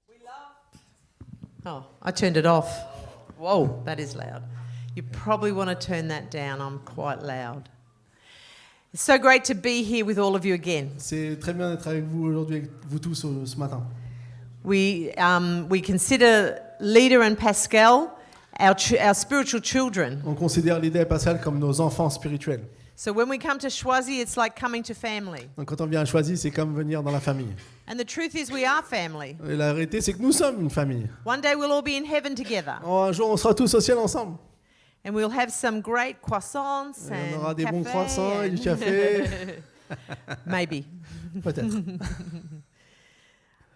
We love. Oh, I turned it off. Whoa, that is loud. You probably want to turn that down. I'm quite loud. It's so great to be here with all of you again. C'est très bien d'être avec vous aujourd'hui, avec vous tous ce matin. We consider Lida and Pascal our spiritual children. On considère Lida et Pascal comme nos enfants spirituels. So when we come to Schwazi, it's like coming to family. Donc quand on vient à Choisy, c'est comme venir dans la famille. And the truth is we are family. Et la réalité, c'est que nous sommes une famille. One day we'll all be in heaven together. Un jour, on sera tous au ciel ensemble. And we'll have some great croissants Et and on aura des bons café croissants et du and- café. Maybe. Peut-être.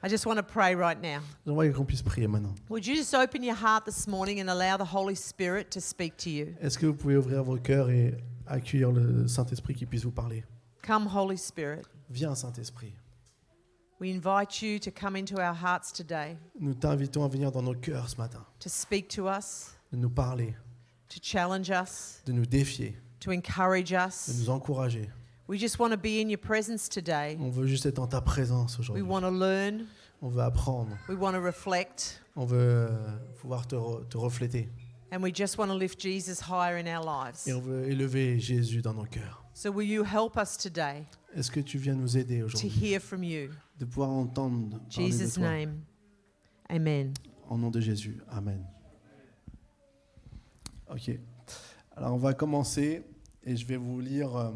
I just want to pray right now. J'aimerais qu'on puisse prier maintenant. Would you just open your heart this morning and allow the Holy Spirit to speak to you? Est-ce que vous pouvez ouvrir vos cœurs et accueillir le Saint-Esprit qui puisse vous parler? Come, Holy Spirit. Viens, Saint-Esprit. We invite you to come into our hearts today, Nous t'invitons à venir dans nos cœurs ce matin, to speak to us, de nous parler, to challenge us, de nous défier, to encourage de us. nous encourager. We just want to be in your presence today. On veut juste être dans ta présence We aujourd'hui. want to learn. On veut apprendre. We want to reflect. On veut pouvoir te refléter. And we just want to lift Jesus higher in our lives. Et on veut élever Jésus dans nos cœurs. So will you help us today Est-ce que tu viens nous aider to aujourd'hui hear from you? de pouvoir entendre parler de Jesus' toi? name. Amen. Au nom de Jésus. Amen. Ok. Alors on va commencer et je vais vous lire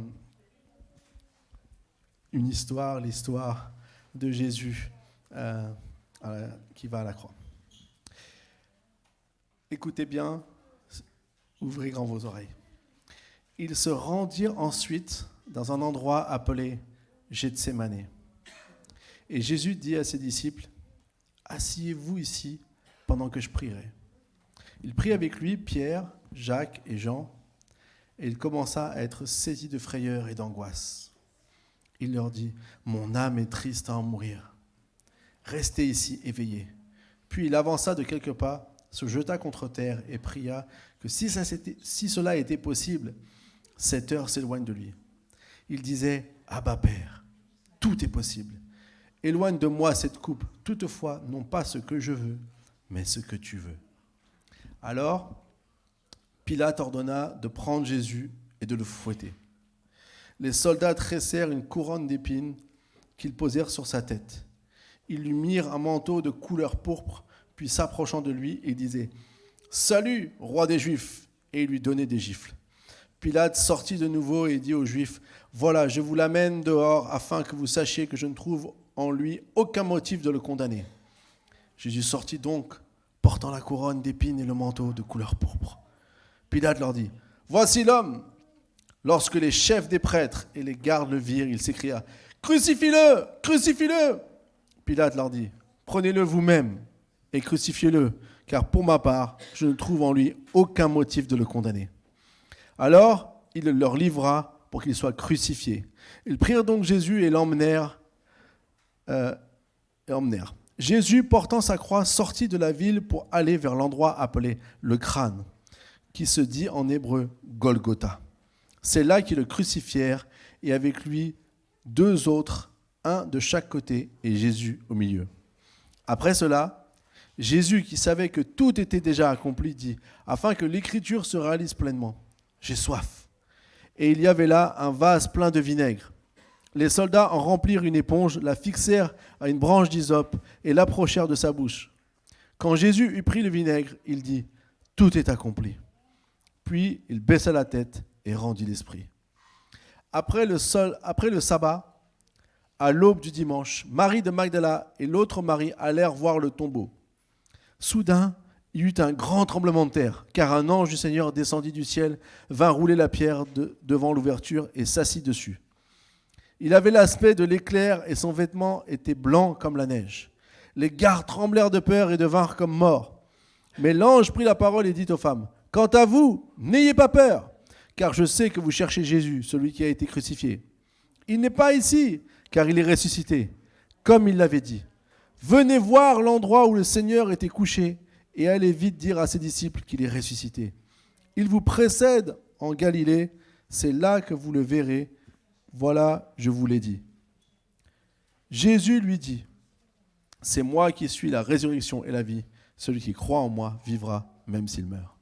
une histoire, l'histoire de Jésus qui va à la croix. Écoutez bien, ouvrez grand vos oreilles. Ils se rendirent ensuite dans un endroit appelé Gethsémane. Et Jésus dit à ses disciples, « Asseyez-vous ici pendant que je prierai. » Il prit avec lui Pierre, Jacques et Jean, et il commença à être saisi de frayeur et d'angoisse. Il leur dit, « Mon âme est triste à en mourir. Restez ici éveillés. » Puis il avança de quelques pas, se jeta contre terre et pria que si cela était possible, cette heure s'éloigne de lui. Il disait, « Abba Père, tout est possible. Éloigne de moi cette coupe, toutefois, non pas ce que je veux, mais ce que tu veux. » Alors, Pilate ordonna de prendre Jésus et de le fouetter. Les soldats tressèrent une couronne d'épines qu'ils posèrent sur sa tête. Ils lui mirent un manteau de couleur pourpre, puis s'approchant de lui, ils disaient « Salut, roi des Juifs !» et ils lui donnaient des gifles. Pilate sortit de nouveau et dit aux Juifs « Voilà, je vous l'amène dehors afin que vous sachiez que je ne trouve en lui aucun motif de le condamner. » Jésus sortit donc, portant la couronne d'épines et le manteau de couleur pourpre. Pilate leur dit « Voici l'homme !» Lorsque les chefs des prêtres et les gardes le virent, il s'écria « Crucifie-le ! Crucifie-le » Pilate leur dit « Prenez-le vous-même et crucifiez-le, car pour ma part, je ne trouve en lui aucun motif de le condamner. » Alors, il leur livra pour qu'il soit crucifié. Ils prirent donc Jésus et l'emmenèrent. Jésus, portant sa croix, sortit de la ville pour aller vers l'endroit appelé le crâne, qui se dit en hébreu Golgotha. C'est là qu'ils le crucifièrent et avec lui 2 autres, un de chaque côté et Jésus au milieu. Après cela, Jésus, qui savait que tout était déjà accompli, dit « Afin que l'écriture se réalise pleinement, j'ai soif. » Et il y avait là un vase plein de vinaigre. Les soldats en remplirent une éponge, la fixèrent à une branche d'hysope et l'approchèrent de sa bouche. Quand Jésus eut pris le vinaigre, il dit « Tout est accompli. » Puis il baissa la tête et rendit l'esprit. Après le sabbat, à l'aube du dimanche, Marie de Magdala et l'autre Marie allèrent voir le tombeau. Soudain, il y eut un grand tremblement de terre, car un ange du Seigneur descendit du ciel, vint rouler la pierre devant l'ouverture et s'assit dessus. Il avait l'aspect de l'éclair et son vêtement était blanc comme la neige. Les gardes tremblèrent de peur et devinrent comme morts. Mais l'ange prit la parole et dit aux femmes, « Quant à vous, n'ayez pas peur, car je sais que vous cherchez Jésus, celui qui a été crucifié. Il n'est pas ici, car il est ressuscité, comme il l'avait dit. Venez voir l'endroit où le Seigneur était couché et allez vite dire à ses disciples qu'il est ressuscité. Il vous précède en Galilée, c'est là que vous le verrez. Voilà, je vous l'ai dit. » Jésus lui dit, « C'est moi qui suis la résurrection et la vie. Celui qui croit en moi vivra même s'il meurt. »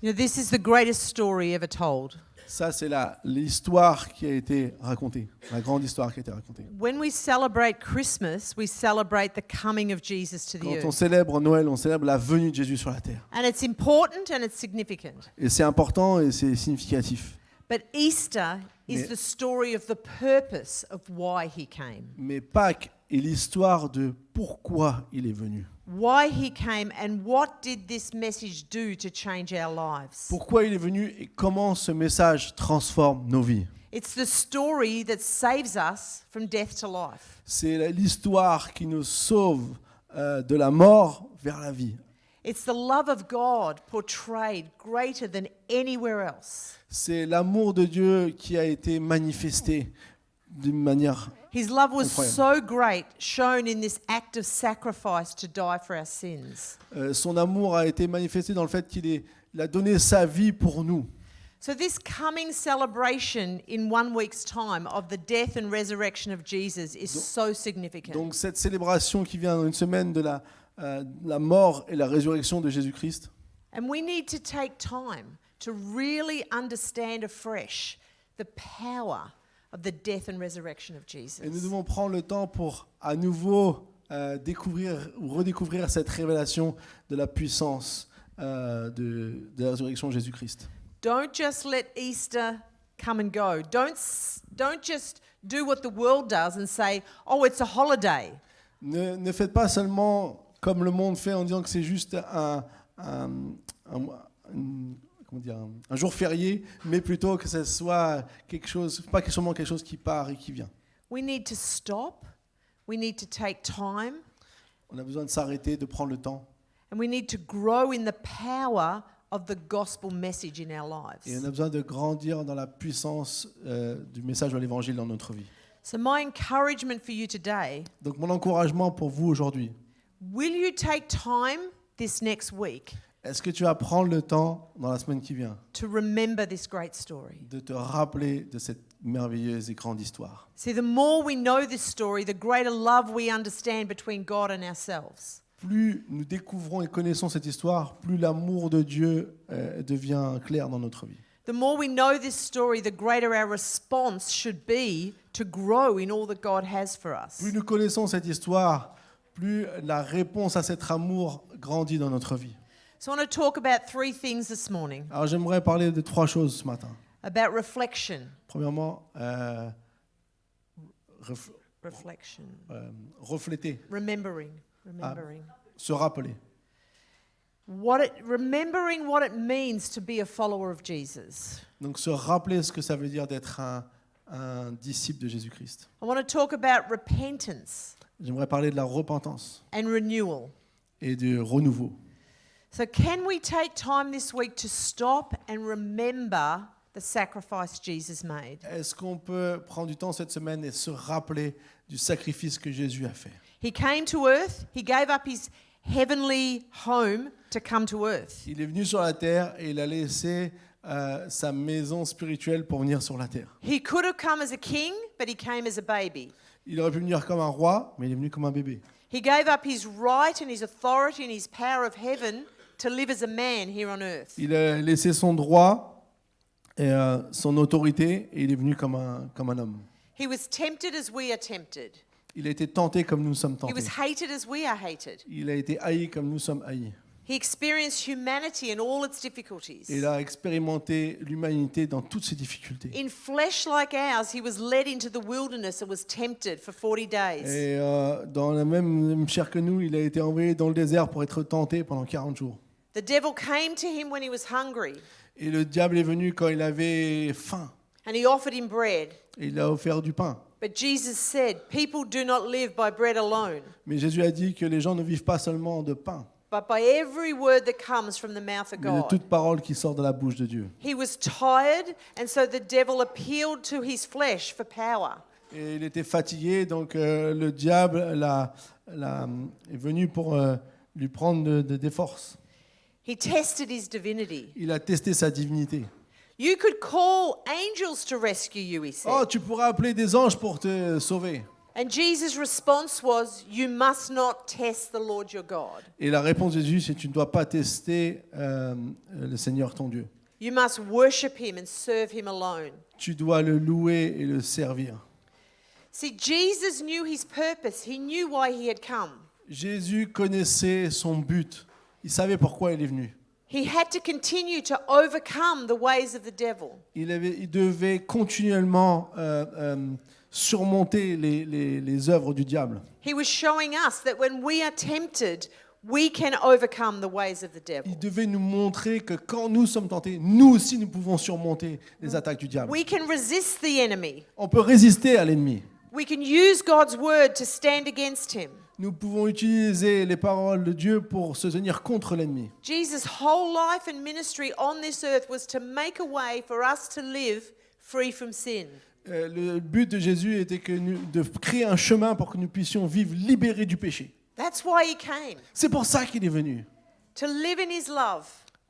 You know, this is the greatest story ever told. Ça, c'est l'histoire qui a été racontée, la grande histoire qui a été racontée. When we celebrate Christmas, we celebrate the coming of Jesus to the Quand on earth. célèbre Noël, on célèbre la venue de Jésus sur la terre. And it's important and it's significant. Et c'est important et c'est significatif. But Easter is Mais- the story of the purpose of why he came. Mais Pâques est l'histoire de pourquoi il est venu. Why he came and what did this message do to change our lives? Pourquoi il est venu et comment ce message transforme nos vies. It's the story that saves us from death to life. C'est l'histoire qui nous sauve de la mort vers la vie. It's the love of God portrayed greater than anywhere else. C'est l'amour de Dieu qui a été manifesté d'une manière... His love was Incroyable. so great, shown in this act of sacrifice to die for our sins. son amour a été manifesté dans le fait qu'il a donné sa vie pour nous. So, this coming celebration in 1 week's time of the death and resurrection of Jesus is so significant. Donc cette célébration qui vient dans une semaine de la mort et la résurrection de Jésus-Christ, And we need to take time to really understand afresh the power of the death and resurrection of Jesus. et nous devons prendre le temps pour à nouveau découvrir ou redécouvrir cette révélation de la puissance de la résurrection de Jésus-Christ. Don't just let Easter come and go. Don't just do what the world does and say, "Oh, it's a holiday." Ne faites pas seulement comme le monde fait en disant que c'est juste comment comment dire, un jour férié, mais plutôt que ce soit quelque chose, pas seulement quelque chose qui part et qui vient. We need to stop. We need to take time. On a besoin de s'arrêter, de prendre le temps. And we need to grow in the power of the gospel message in our Et on lives. a besoin de grandir dans la puissance du message de l'Évangile dans notre vie. So, my encouragement for you today, Donc mon encouragement pour vous aujourd'hui, will you take time this next week est-ce que tu vas prendre le temps dans la semaine qui vient to remember this great story? de te rappeler de cette merveilleuse et grande histoire? See, the more we know this story, the greater love we understand between God and ourselves. Plus nous découvrons et connaissons cette histoire, plus l'amour de Dieu devient clair dans notre vie. The more we know this story, the greater our response should be to grow in all that God has for us. Plus nous connaissons cette histoire, plus la réponse à cet amour grandit dans notre vie. So I want to talk about three things this morning. Alors j'aimerais parler de 3 choses ce matin. About reflection. Premièrement, refléter, Remembering. se rappeler. Remembering what it means to be a follower of Jesus. Donc se rappeler ce que ça veut dire d'être un disciple de Jésus-Christ. I want to talk about repentance J'aimerais parler de la repentance and renewal. et du renouveau. So can we take time this week to stop and remember the sacrifice Jesus made? Est-ce qu'on peut prendre du temps cette semaine et se rappeler du sacrifice que Jésus a fait? He came to earth, he gave up his heavenly home to come to earth. Il est venu sur la terre et il a laissé sa maison spirituelle pour venir sur la terre. He could have come as a king, but he came as a baby. Il aurait pu venir comme un roi, mais il est venu comme un bébé. He gave up his right and his authority and his power of heaven to live as a man here on earth. Il a laissé son droit et son autorité et il est venu comme un homme. He was tempted as we are tempted. Il a été tenté comme nous sommes He tentés. was hated as we are hated. Il a été haï comme nous sommes haïs. He experienced humanity and all its difficulties. Il a expérimenté l'humanité dans toutes ses difficultés. In flesh like ours, he was led into the wilderness and was tempted for 40 days. Et dans la même chair que nous, il a été envoyé dans le désert pour être tenté pendant 40 jours. The devil came to him when he was hungry, Et le diable est venu quand il avait faim. and he offered him bread. Et il a offert du pain. But Jesus said, people do not live by bread alone, Mais Jésus a dit que les gens ne vivent pas seulement de pain, but by every word that comes from the mouth of mais de God. toute parole qui sort de la bouche de Dieu. He was tired, and so the devil appealed to his flesh for power. Et il était fatigué, donc le diable est venu pour lui prendre des forces. He tested his divinity. Il a testé sa divinité. You could call angels to rescue you, he said. Oh, tu pourras appeler des anges pour te sauver. And Jesus' response was, you must not test the Lord your God. Et la réponse de Jésus, c'est tu ne dois pas tester le Seigneur ton Dieu. You must worship him and serve him alone. Tu dois le louer et le servir. See, Jesus knew his purpose. He knew why he had come. Jésus connaissait son but. Il savait pourquoi il est venu. He had to continue to overcome the ways of the devil. Il devait continuellement surmonter les œuvres du diable. He was showing us that when we are tempted, we can overcome the ways of the devil. Il devait nous montrer que quand nous sommes tentés, nous aussi nous pouvons surmonter les attaques du diable. We can resist the enemy. On peut résister à l'ennemi. We can use God's word to stand against him. Nous pouvons utiliser les paroles de Dieu pour se tenir contre l'ennemi. Jesus' whole life and ministry on this earth was to make a way for us to live free from sin. Le but de Jésus était de créer un chemin pour que nous puissions vivre libérés du péché. That's why he came, C'est pour ça qu'il est venu, to live in his love,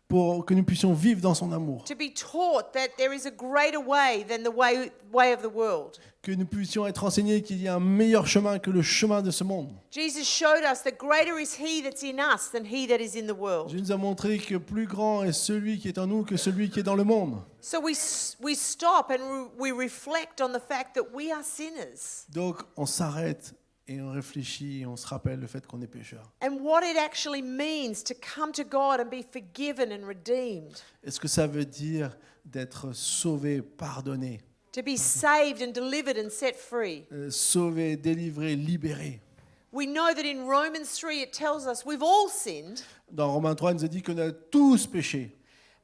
pour que nous puissions vivre dans son amour, to be taught that there is a greater way than the way of the world. que nous puissions être enseignés qu'il y a un meilleur chemin que le chemin de ce monde. Jesus showed us that greater is he that's in us than he that is in the world. Jésus nous a montré que plus grand est celui qui est en nous que celui qui est dans le monde. So we stop and we reflect on the fact that we are sinners Donc on s'arrête et on réfléchit et on se rappelle le fait qu'on est pécheur. and what it actually means to come to God and be forgiven and redeemed, Est-ce que ça veut dire d'être sauvé, pardonné, to be saved and delivered and set free? sauvé, délivré, libéré? We know that in Romans 3 it tells us we've all sinned, Dans Romains 3, il nous a dit qu'on a tous péché.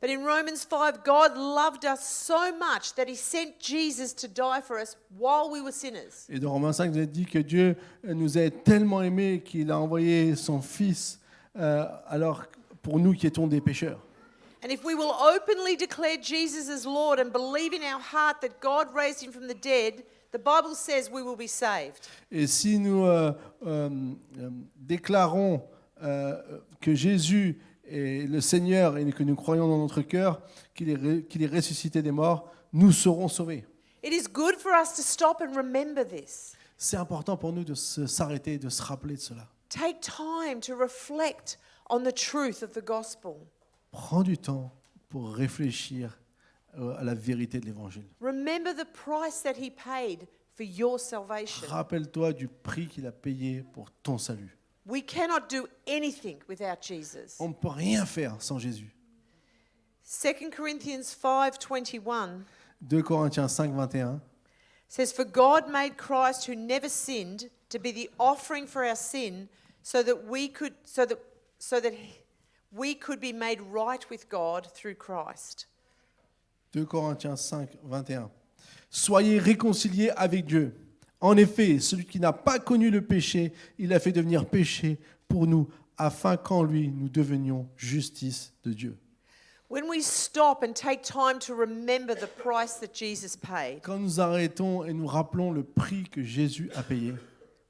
But in Romans 5, God loved us so much that he sent Jesus to die for us while we were sinners. Et dans Romains 5, vous êtes dit que Dieu nous a tellement aimés qu'il a envoyé son Fils alors pour nous qui étions des pécheurs. And if we will openly declare Jesus as Lord and believe in our heart that God raised him from the dead, the Bible says we will be saved. Et si nous déclarons que Jésus est le Seigneur et que nous croyons dans notre cœur qu'il est ressuscité des morts, nous serons sauvés. It is good for us to stop and remember this. C'est important pour nous de s'arrêter et de se rappeler de cela. Take time to reflect on the truth of the gospel. Prends du temps pour réfléchir à la vérité de l'Évangile. Remember the price that he paid for your salvation. Rappelle-toi du prix qu'il a payé pour ton salut. We cannot do anything without Jesus. On ne peut rien faire sans Jésus. 2 Corinthians 5:21 2 Corinthiens 5, 21. says, "For God made Christ who never sinned to be the offering for our sin, so that we could be made right with God through Christ." 2 Corinthiens 5, 21. Soyez réconciliés avec Dieu. En effet, celui qui n'a pas connu le péché, il a fait devenir péché pour nous, afin qu'en lui, nous devenions justice de Dieu. When we stop and take time to remember the price that Jesus paid, Quand nous arrêtons et nous rappelons le prix que Jésus a payé,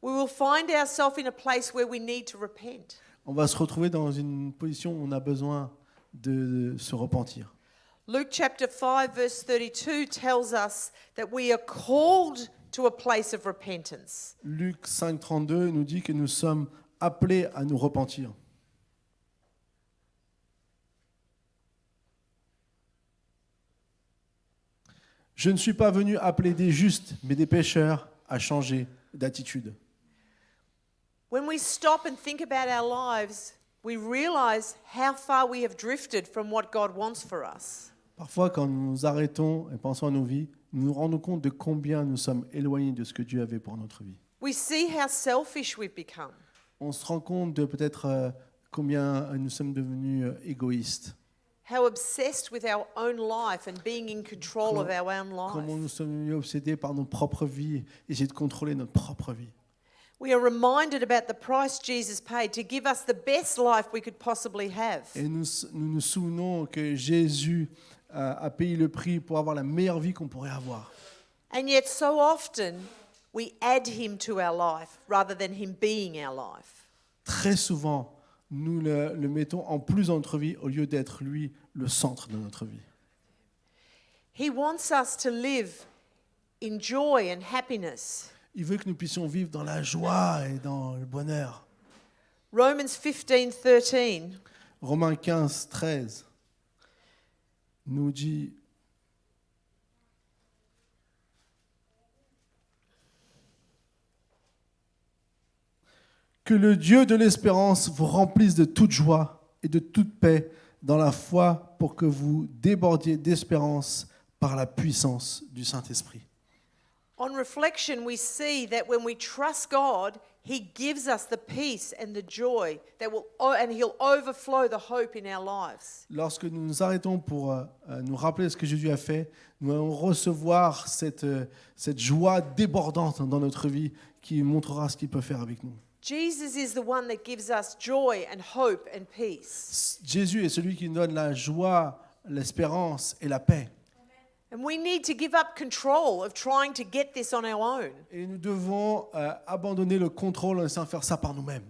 we will find ourselves in a place where we need to repent. on va se retrouver dans une position où on a besoin de se repentir. Luke chapter 5 verse 32 tells us that we are called to a place of repentance. Luc 5, 32 nous dit que nous sommes appelés à nous repentir. Je ne suis pas venu appeler des justes, mais des pécheurs à changer d'attitude. When we stop and think about our lives, we realize how far we have drifted from what God wants for us. Parfois, quand nous nous arrêtons et pensons à nos vies, nous nous rendons compte de combien nous sommes éloignés de ce que Dieu avait pour notre vie. We see how selfish we've become. On se rend compte de peut-être combien nous sommes devenus égoïstes. How obsessed with our own life and being in control of our own Comment life. nous sommes devenus obsédés par nos propres vies et essayer de contrôler notre propre vie. We are reminded about the price Jesus paid to give us the best life we could possibly have. Et nous nous souvenons que Jésus a payé le prix pour avoir la meilleure vie qu'on pourrait avoir. And yet so often we add him to our life rather than him being our life. Très souvent, nous le mettons en plus dans notre vie au lieu d'être lui le centre de notre vie. He wants us to live in joy and happiness. Il veut que nous puissions vivre dans la joie et dans le bonheur. Romans 15:13 Romains 15, 13 nous dit que le Dieu de l'espérance vous remplisse de toute joie et de toute paix dans la foi pour que vous débordiez d'espérance par la puissance du Saint-Esprit. On reflection, we see that when we trust God, He gives us the peace and the joy that will, and He'll overflow the hope in our lives. Lorsque nous nous arrêtons pour nous rappeler ce que Jésus a fait, nous allons recevoir cette joie débordante dans notre vie qui montrera ce qu'il peut faire avec nous. Jesus is the one that gives us joy and hope and peace. Jésus est celui qui nous donne la joie, l'espérance et la paix. And we need to give up control of trying to get this on our own. Et nous devons abandonner le contrôle en essayant de faire ça par nous-mêmes.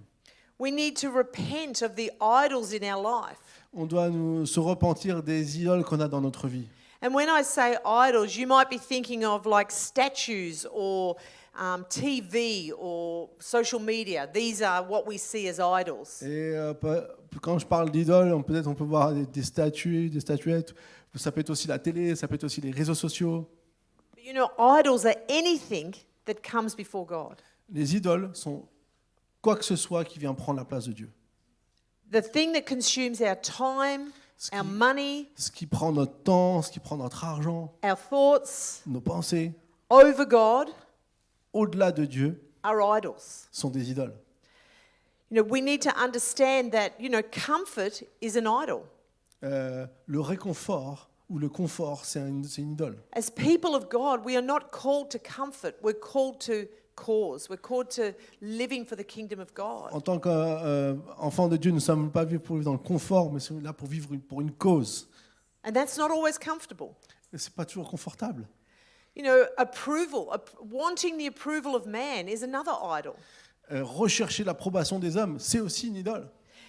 We need to repent of the idols in our life. On doit se repentir des idoles qu'on a dans notre vie. And when I say idols, you might be thinking of like statues or TV or social media. These are what we see as idols. Et quand je parle d'idoles, peut-être on peut voir des statues, des statuettes. Ça peut être aussi la télé, ça peut être aussi les réseaux sociaux. But you know, idols are anything that comes before God. Les idoles sont quoi que ce soit qui vient prendre la place de Dieu. The thing that consumes our time, our money, Ce qui prend notre temps, ce qui prend notre argent, our thoughts nos pensées, over God au-delà de Dieu, are idols. sont des idoles. You know, we need to understand that, you know, comfort is an idol. le réconfort ou le confort, c'est une idole. As people of God, we are not called to comfort, we're called to cause, we're called to living for the kingdom of God. En tant qu'enfant de Dieu, nous ne sommes pas vivre pour vivre dans le confort, mais nous sommes là pour vivre pour une cause. And that's not always comfortable. Et ce n'est pas toujours confortable. You know, wanting the approval of man is another idol. Rechercher l'approbation des hommes, c'est aussi une idole.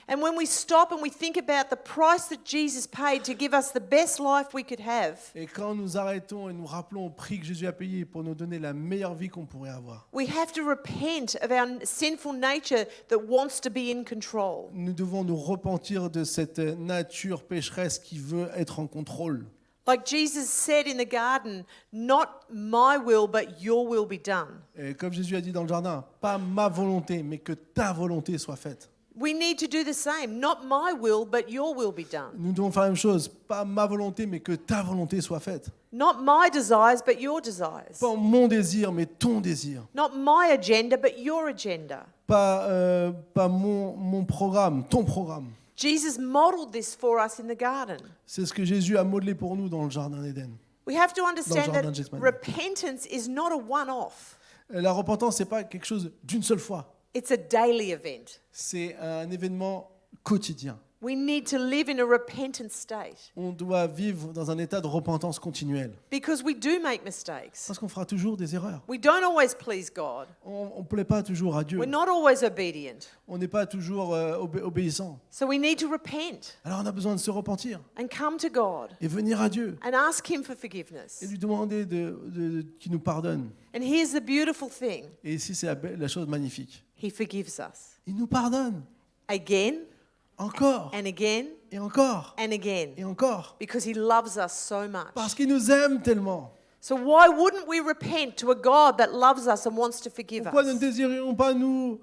And when we stop and we think about the price that Jesus paid to give us the best life we could have, Et quand nous arrêtons et nous rappelons au prix que Jésus a payé pour nous donner la meilleure vie qu'on pourrait avoir, we have to repent of our sinful nature that wants to be in control. nous devons nous repentir de cette nature pécheresse qui veut être en contrôle. Like Jesus said in the garden, not my will, but your will be done. Et comme Jésus a dit dans le jardin, pas ma volonté, mais que ta volonté soit faite. We need to do the same. Not my will, but your will be done. Nous devons faire la même chose, pas ma volonté, mais que ta volonté soit faite. Not my desires, but your desires. Pas mon désir, mais ton désir. Not my agenda, but your agenda. Pas mon programme, ton programme. Jesus modeled this for us in the garden. C'est ce que Jésus a modelé pour nous dans le jardin d'Éden. We have to understand jardin de that Gethsemane. repentance is not a one-off. La repentance, c'est pas quelque chose d'une seule fois. It's a daily event. C'est un événement quotidien. We need to live in a repentant state On doit vivre dans un état de repentance continuelle. because we do make mistakes. Parce qu'on fera toujours des erreurs. We don't always please God. On ne plaît pas toujours à Dieu. We're not always obedient. On n'est pas toujours obéissant. So we need to repent Alors on a besoin de se repentir and come to God et venir à Dieu and ask Him for forgiveness. et lui demander qu'il nous pardonne. And here's the beautiful thing. Et ici, c'est la chose magnifique. He forgives us Il nous pardonne again encore and again et encore and again et encore because He loves us so much. parce qu'il nous aime tellement. So why wouldn't we repent to a God that loves us and wants to forgive Pourquoi ne us? désirions pas nous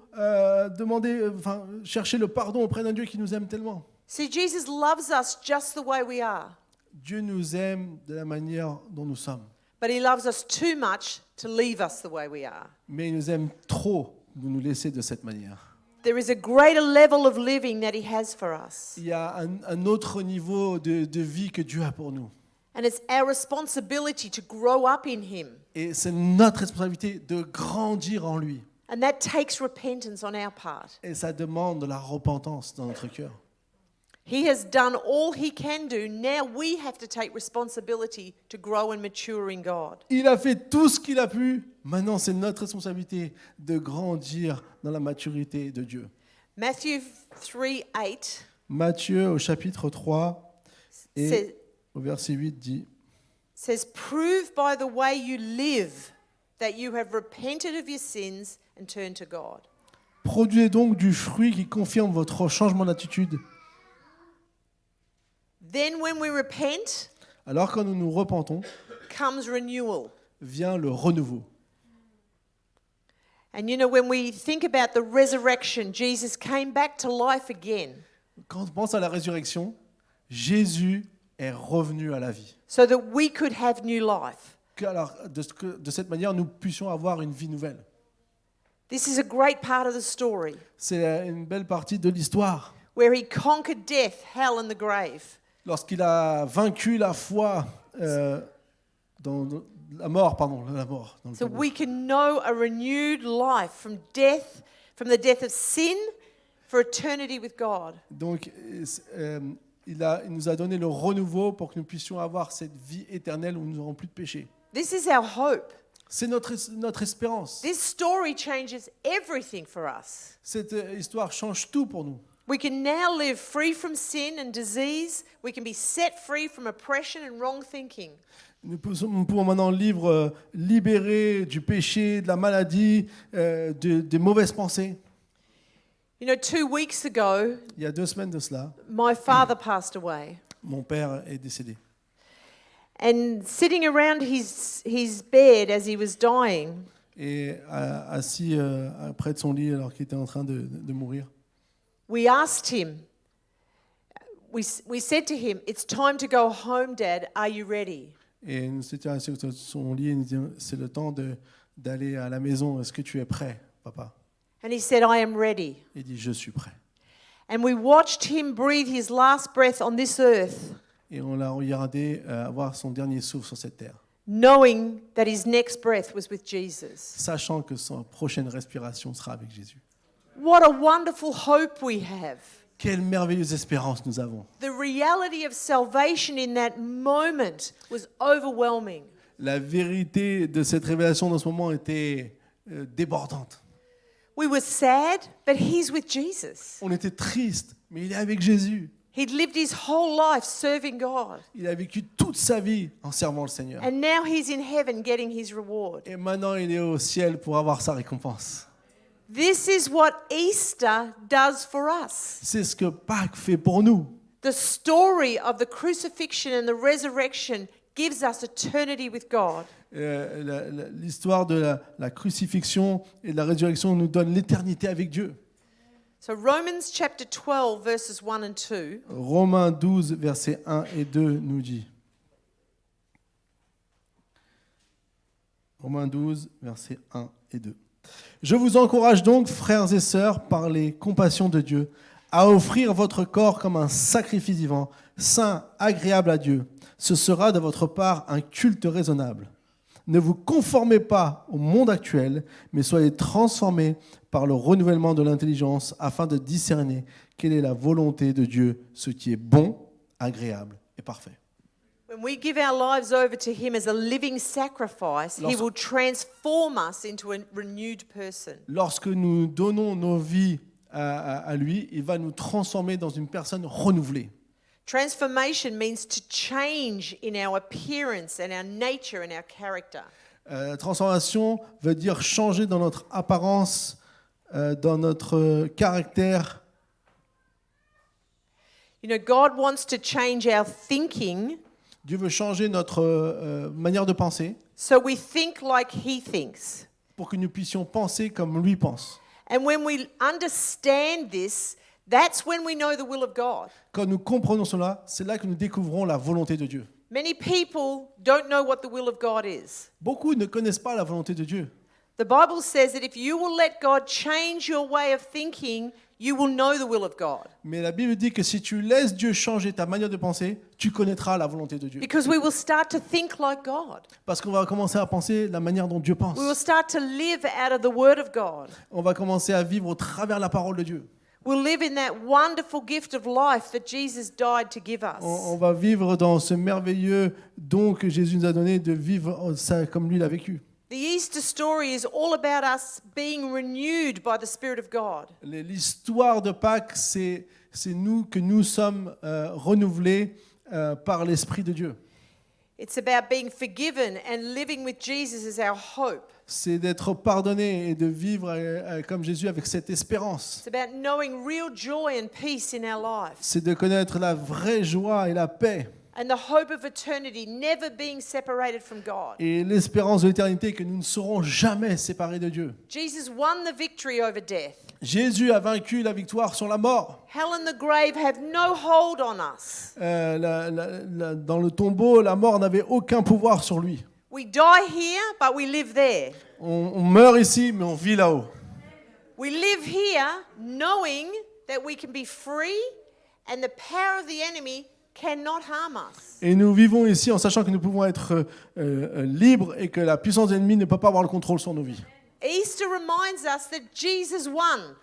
chercher le pardon auprès d'un Dieu qui nous aime tellement? See, Jesus loves us just the way we are, Dieu nous aime de la manière dont nous sommes. but He loves us too much to leave us the way we are. Mais il nous aime trop de nous laisser de cette manière. There is a greater level of living that He has for us. Il y a un autre niveau de vie que Dieu a pour nous. And it's our responsibility to grow up in Him. Et c'est notre responsabilité de grandir en lui. And that takes repentance on our part. Et ça demande de la repentance dans notre cœur. He has done all He can do. Now we have to take responsibility to grow and mature in God. Il a fait tout ce qu'il a pu. Maintenant, c'est notre responsabilité de grandir dans la maturité de Dieu. Matthew 3:8 Matthieu, au chapitre 3 et says, au verset 8, dit says, "Prove by the way you live that you have repented of your sins and turned to God." « Produisez donc du fruit qui confirme votre changement d'attitude. Then when we repent, Alors quand nous nous repentons, comes renewal. vient le renouveau. And you know, when we think about the resurrection, Jesus came back to life again Quand on pense à la résurrection, Jésus est revenu à la vie. so that we could have new life. Alors, de cette manière, nous puissions avoir une vie nouvelle. This is a great part of the story C'est une belle partie de l'histoire. where He conquered death, hell, and the grave. Lorsqu'il a vaincu la foi, dans la mort, dans le So tombeau. we can know a renewed life from the death of sin, for eternity with God. Donc, il nous a donné le renouveau pour que nous puissions avoir cette vie éternelle où nous n'aurons plus de péché. This is our hope. C'est notre espérance. This story changes everything for us. Cette histoire change tout pour nous. We can now live free from sin and disease. We can be set free from oppression and wrong thinking. Nous pouvons maintenant vivre libérés du péché, de la maladie, des mauvaises pensées. You know, 2 weeks ago, Il y a 2 semaines de cela, my father passed away. mon père est décédé. And sitting around his bed as he was dying, Et assis près de son lit alors qu'il était en train de mourir, we asked him, we said to him, "It's time to go home, Dad. Are you ready?" et nous étions assis sur son lit et nous disions, c'est le temps d'aller à la maison, est-ce que tu es prêt, papa? And he said, "I am ready." Il dit, je suis prêt. And we watched him breathe his last breath on this earth, Et on l'a regardé avoir son dernier souffle sur cette terre, knowing that his next breath was with Jesus. sachant que sa prochaine respiration sera avec Jésus. What a wonderful hope we have. Quelle merveilleuse espérance nous avons. The reality of salvation in that moment was overwhelming. La vérité de cette révélation dans ce moment était débordante. We were sad, but he's with Jesus. On était triste, mais il est avec Jésus. He'd lived his whole life serving God. Il a vécu toute sa vie en servant le Seigneur. And now he's in heaven getting his reward. Et maintenant, il est au ciel pour avoir sa récompense. This is what Easter does for us. C'est ce que Pâques fait pour nous. The story of the crucifixion and the resurrection gives us eternity with God. L'histoire de la crucifixion et de la résurrection nous donne l'éternité avec Dieu. So Romans chapter 12 verses 1 and 2. Romains 12, versets 1 et 2 nous dit. Romains 12, versets 1 et 2. Je vous encourage donc, frères et sœurs, par les compassions de Dieu, à offrir votre corps comme un sacrifice vivant, saint, agréable à Dieu. Ce sera de votre part un culte raisonnable. Ne vous conformez pas au monde actuel, mais soyez transformés par le renouvellement de l'intelligence afin de discerner quelle est la volonté de Dieu, ce qui est bon, agréable et parfait. When we give our lives over to him as a living sacrifice, he will transform us into a renewed person. Lorsque nous donnons nos vies à lui, il va nous transformer dans une personne renouvelée. Transformation means to change in our appearance and our nature and our character. Transformation veut dire changer dans notre apparence, dans notre caractère. You know, God wants to change our thinking Dieu veut changer notre manière de penser so we think like he thinks. pour que nous puissions penser comme lui pense. And when we understand this, that's when we know the will of God. Quand nous comprenons cela, c'est là que nous découvrons la volonté de Dieu. Many people don't know what the will of God is. Beaucoup ne connaissent pas la volonté de Dieu. The Bible says that if you will let God change your way of thinking, you will know the will of God. Mais la Bible dit que si tu laisses Dieu changer ta manière de penser, tu connaîtras la volonté de Dieu. Because we will start to think like God. Parce qu'on va commencer à penser la manière dont Dieu pense. We will start to live out of the Word of God. On va commencer à vivre au travers de la parole de Dieu. We'll live in that wonderful gift of life that Jesus died to give us. On va vivre dans ce merveilleux don que Jésus nous a donné de vivre ça comme lui l'a vécu. The Easter story is all about us being renewed by the Spirit of God. L'histoire de Pâques, c'est nous que nous sommes renouvelés par l'Esprit de Dieu. It's about being forgiven and living with Jesus as our hope. C'est d'être pardonné et de vivre comme Jésus avec cette espérance. It's about knowing real joy and peace in our lives. C'est de connaître la vraie joie et la paix. And the hope of eternity, never being separated from God. Et l'espérance de l'éternité que nous ne serons jamais séparés de Dieu. Jesus won the victory over death. Jésus a vaincu la victoire sur la mort. Hell and the grave have no hold on us. Dans le tombeau, la mort n'avait aucun pouvoir sur lui. We die here, but we live there. On meurt ici, mais on vit là-haut. We live here knowing that we can be free and the power of the enemy cannot harm us. Et nous vivons ici en sachant que nous pouvons être libres et que la puissance de l'ennemi ne peut pas avoir le contrôle sur nos vies. Easter reminds us that Jesus won.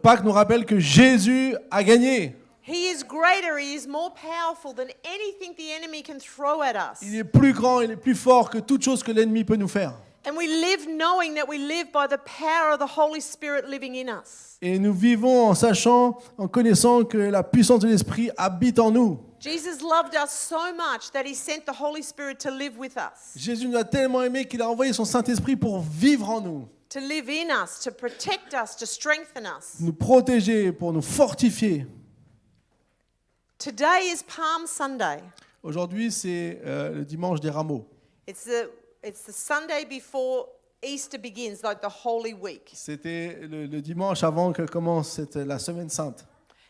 Pâques nous rappelle que Jésus a gagné. He is greater, he is more powerful than anything the enemy can throw at us. Il est plus grand, il est plus fort que toute chose que l'ennemi peut nous faire. And we live knowing that we live by the power of the Holy Spirit living in us. Et nous vivons en sachant, en connaissant que la puissance de l'Esprit habite en nous. Jesus loved us so much that he sent the Holy Spirit to live with us, Jésus nous a tellement aimés qu'il a envoyé son Saint-Esprit pour vivre en nous, to live in us, to protect us, to strengthen us. nous protéger, pour nous fortifier. Today is Palm Sunday. Aujourd'hui, c'est le dimanche des rameaux. It's the Sunday before Easter begins, like the Holy Week. C'était le dimanche avant que commence la Semaine Sainte.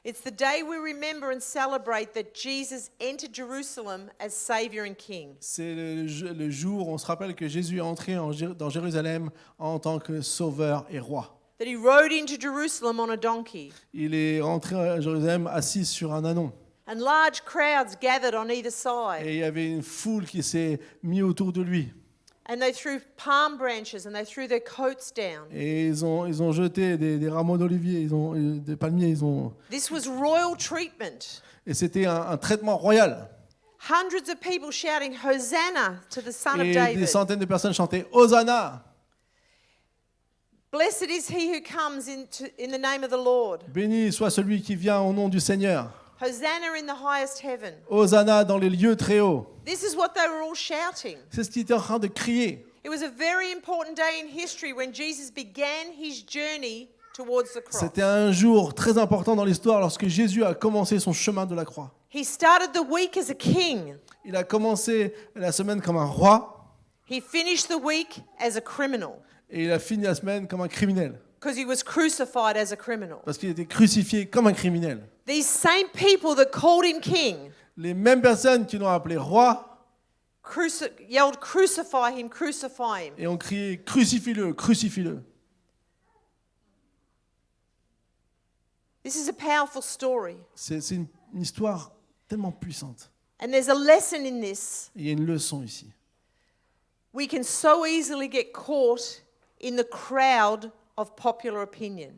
It's the day we remember and celebrate that Jesus entered Jerusalem as Savior and King. C'est le jour où on se rappelle que Jésus est entré dans Jérusalem en tant que sauveur et roi. that he rode into Jerusalem on a donkey, Il est rentré à Jérusalem assis sur un ânon. and large crowds gathered on either side. Et il y avait une foule qui s'est mise autour de lui. And they threw palm branches and they threw their coats down. Et ils ont jeté des rameaux d'olivier, des palmiers. This was royal treatment. Et c'était un traitement royal. Hundreds of people shouting, Hosanna to the Son of Et des David. centaines de personnes chantaient Hosanna. Blessed is he who comes in the name of the Lord. Béni soit celui qui vient au nom du Seigneur. Hosanna in the highest heaven. Hosanna dans les lieux très hauts. This is what they were all shouting. C'est ce qu'ils étaient en train de crier. It was a very important day in history when Jesus began his journey towards the cross. C'était un jour très important dans l'histoire lorsque Jésus a commencé son chemin de la croix. He started the week as a king. Il a commencé la semaine comme un roi He finished the week as a criminal et il a fini la semaine comme un criminel because he was crucified as a criminal. parce qu'il était crucifié comme un criminel. These same people that called him king Les mêmes personnes qui l'ont appelé roi yelled, crucify him, crucify him. et ont crié crucifie-le, crucifie-le. This is a powerful story. C'est une histoire tellement puissante. And there's a lesson in this. Il y a une leçon ici. We can so easily get caught in the crowd of popular opinion.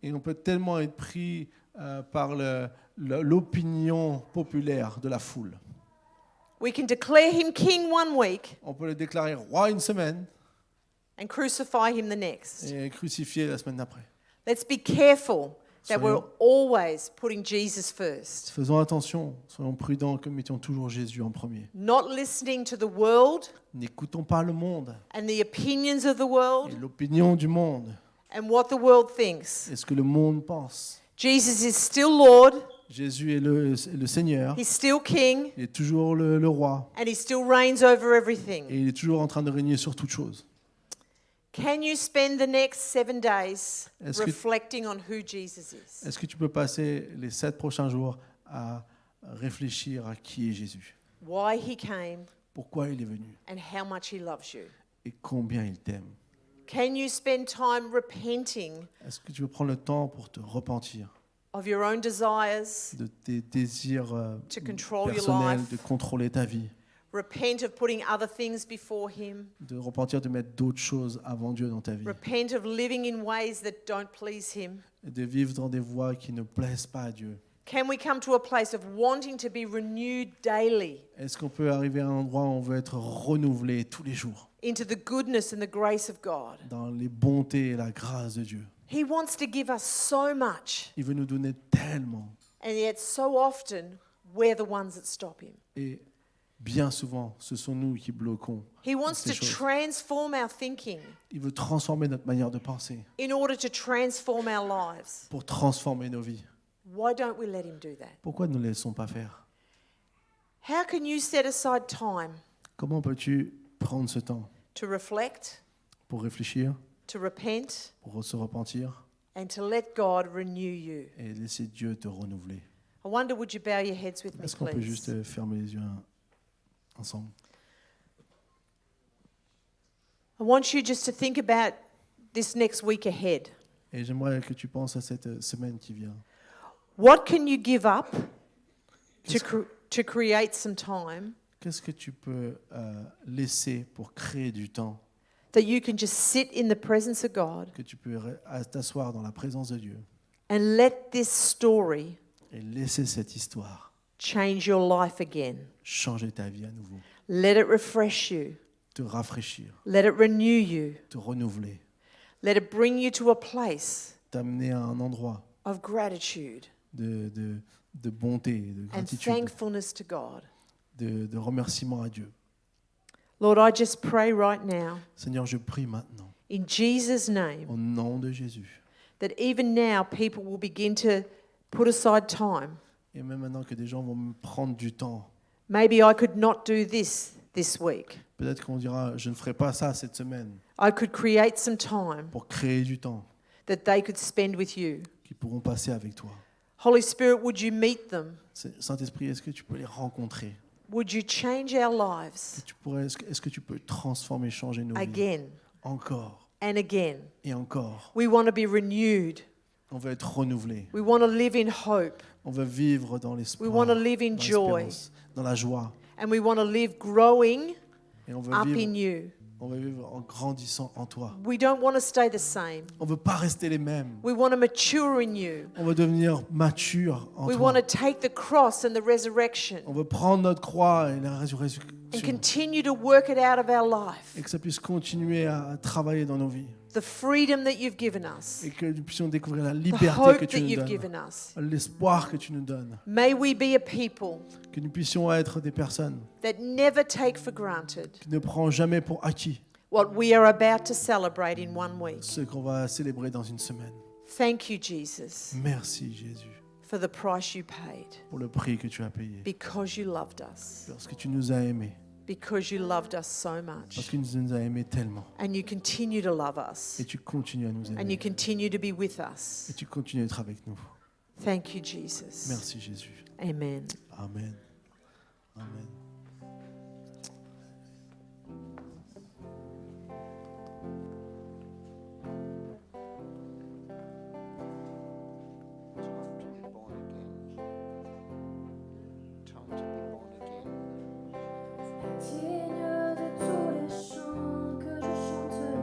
Et on peut tellement être pris par l'opinion populaire de la foule. We can declare him king one week On peut le déclarer roi une semaine and crucify him the next. et crucifier la semaine d'après. Let's be careful that we're always putting Jesus first. Faisons attention, soyons prudents que mettions toujours Jésus en premier. Not listening to the world N'écoutons pas le monde and the opinions of the et world l'opinion du monde and what the world thinks. et ce que le monde pense. Jesus is still Lord, Jésus est le Seigneur, he's still king, il est toujours le roi and he still reigns over everything. et il est toujours en train de régner sur toutes choses. Can you spend the next 7 days Est-ce que- reflecting on who Jesus is? Est-ce que tu peux passer les 7 prochains jours à réfléchir à qui est Jésus, Why he came pourquoi il est venu and how much he loves you? et combien il t'aime? Can you spend time repenting Est-ce que tu veux prendre le temps pour te repentir of your own desires, de tes désirs to control your personnels, life? de contrôler ta vie, Repent of putting other things before him. de repentir de mettre d'autres choses avant Dieu dans ta vie, Repent of living in ways that don't please him. et de vivre dans des voies qui ne plaisent pas à Dieu? Can we come to a place of wanting to be renewed daily Est-ce qu'on peut arriver à un endroit où on veut être renouvelé tous les jours into the goodness and the grace of God? dans les bontés et la grâce de Dieu? He wants to give us so much, Il veut nous donner tellement. and yet so often we're the ones that stop him. Et bien souvent, ce sont nous qui bloquons He wants ces to choses. transform our thinking Il veut transformer notre manière de penser in order to transform our lives. pour transformer nos vies. Why don't we let him do that? Pourquoi ne le laissons pas faire? How can you set aside time Comment peux-tu prendre ce temps to reflect, pour réfléchir, to repent, pour se repentir and to let God renew you? et laisser Dieu te renouveler? I wonder, would you bow your heads with me, Est-ce qu'on peut please? juste fermer les yeux ensemble? I want you just to think about this next week ahead. Et j'aimerais que tu penses à cette semaine qui vient. What can you give up Qu'est-ce que- to create some time Qu'est-ce que tu peux laisser pour créer du temps, that you can just sit in the presence of God que tu peux t'asseoir dans la présence de Dieu and let this story et laisser cette histoire change your life again? changer ta vie à nouveau, Let it refresh you. te rafraîchir, Let it renew you. te renouveler, Let it bring you to a place t'amener à un endroit of gratitude de bonté, de and gratitude, thankfulness to God. de remerciement à Dieu. Lord, I just pray right now, Seigneur, je prie maintenant, in Jesus' name, au nom de Jésus, that even now people will begin to put aside time. et même maintenant que des gens vont me prendre du temps, Maybe I could not do this week. peut-être qu'on dira, je ne ferai pas ça cette semaine, I could create some time pour créer du temps that they could spend with you. qu'ils pourront passer avec toi. Holy Spirit, would you meet them? Saint-Esprit, est-ce que tu peux les rencontrer? Would you change our lives Est-ce que tu peux transformer, changer nos vies again? encore? and again. et encore. We want to be renewed. On veut être renouvelé. We want to live in hope. On veut vivre dans l'espoir, We want to live in dans joy. l'espérance, dans la joie. And we want to live growing Et on veut up vivre, in you. on veut vivre en grandissant en toi. We don't want to stay the same. On veut pas rester les mêmes. We want to mature in you. On veut devenir mature en We toi. want to take the cross and the resurrection On veut prendre notre croix et la résurrection and continue to work it out of our life. et que ça puisse continuer à travailler dans nos vies The freedom that you've given us, et que nous puissions découvrir la the liberté hope que that tu nous you've donnes, given us. l'espoir que tu nous donnes, May we be a people que nous puissions être des personnes that never take for granted qui ne prend jamais pour acquis what we are about to celebrate in 1 week. ce qu'on va célébrer dans une semaine. Thank you, Jesus, Merci Jésus for the price you paid pour le prix que tu as payé, because you loved us, parce que tu nous as aimés, because you loved us so parce much. que tu nous as aimés tellement And you continue to love us, et tu continues à nous and you aimer continue to be with us. et tu continues à être avec nous. Thank you, Jesus. Merci Jésus. Amen. Amen. Amen. Digne de tous les chants que je chanterai,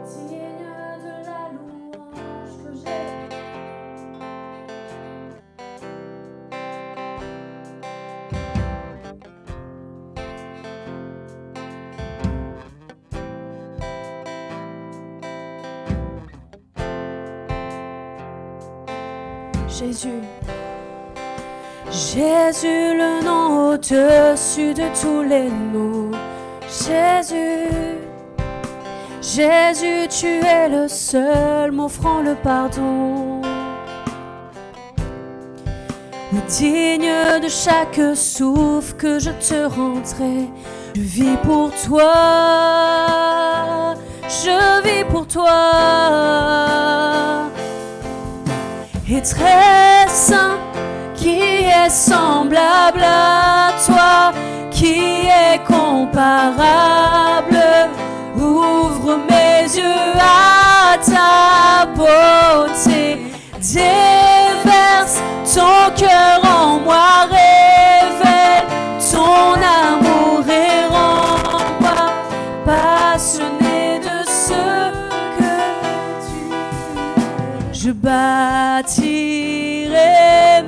digne de la louange que j'ai. Jésus. Jésus, le nom au-dessus de tous les noms. Jésus, Jésus, tu es le seul m'offrant le pardon. Oui, digne de chaque souffle que je te rendrai. Je vis pour toi, je vis pour toi. Et très saint, qui est semblable à toi, qui est comparable. Ouvre mes yeux à ta beauté, déverse ton cœur en moi, révèle ton amour et rends-moi passionné de ce que tu es. Je bâtirai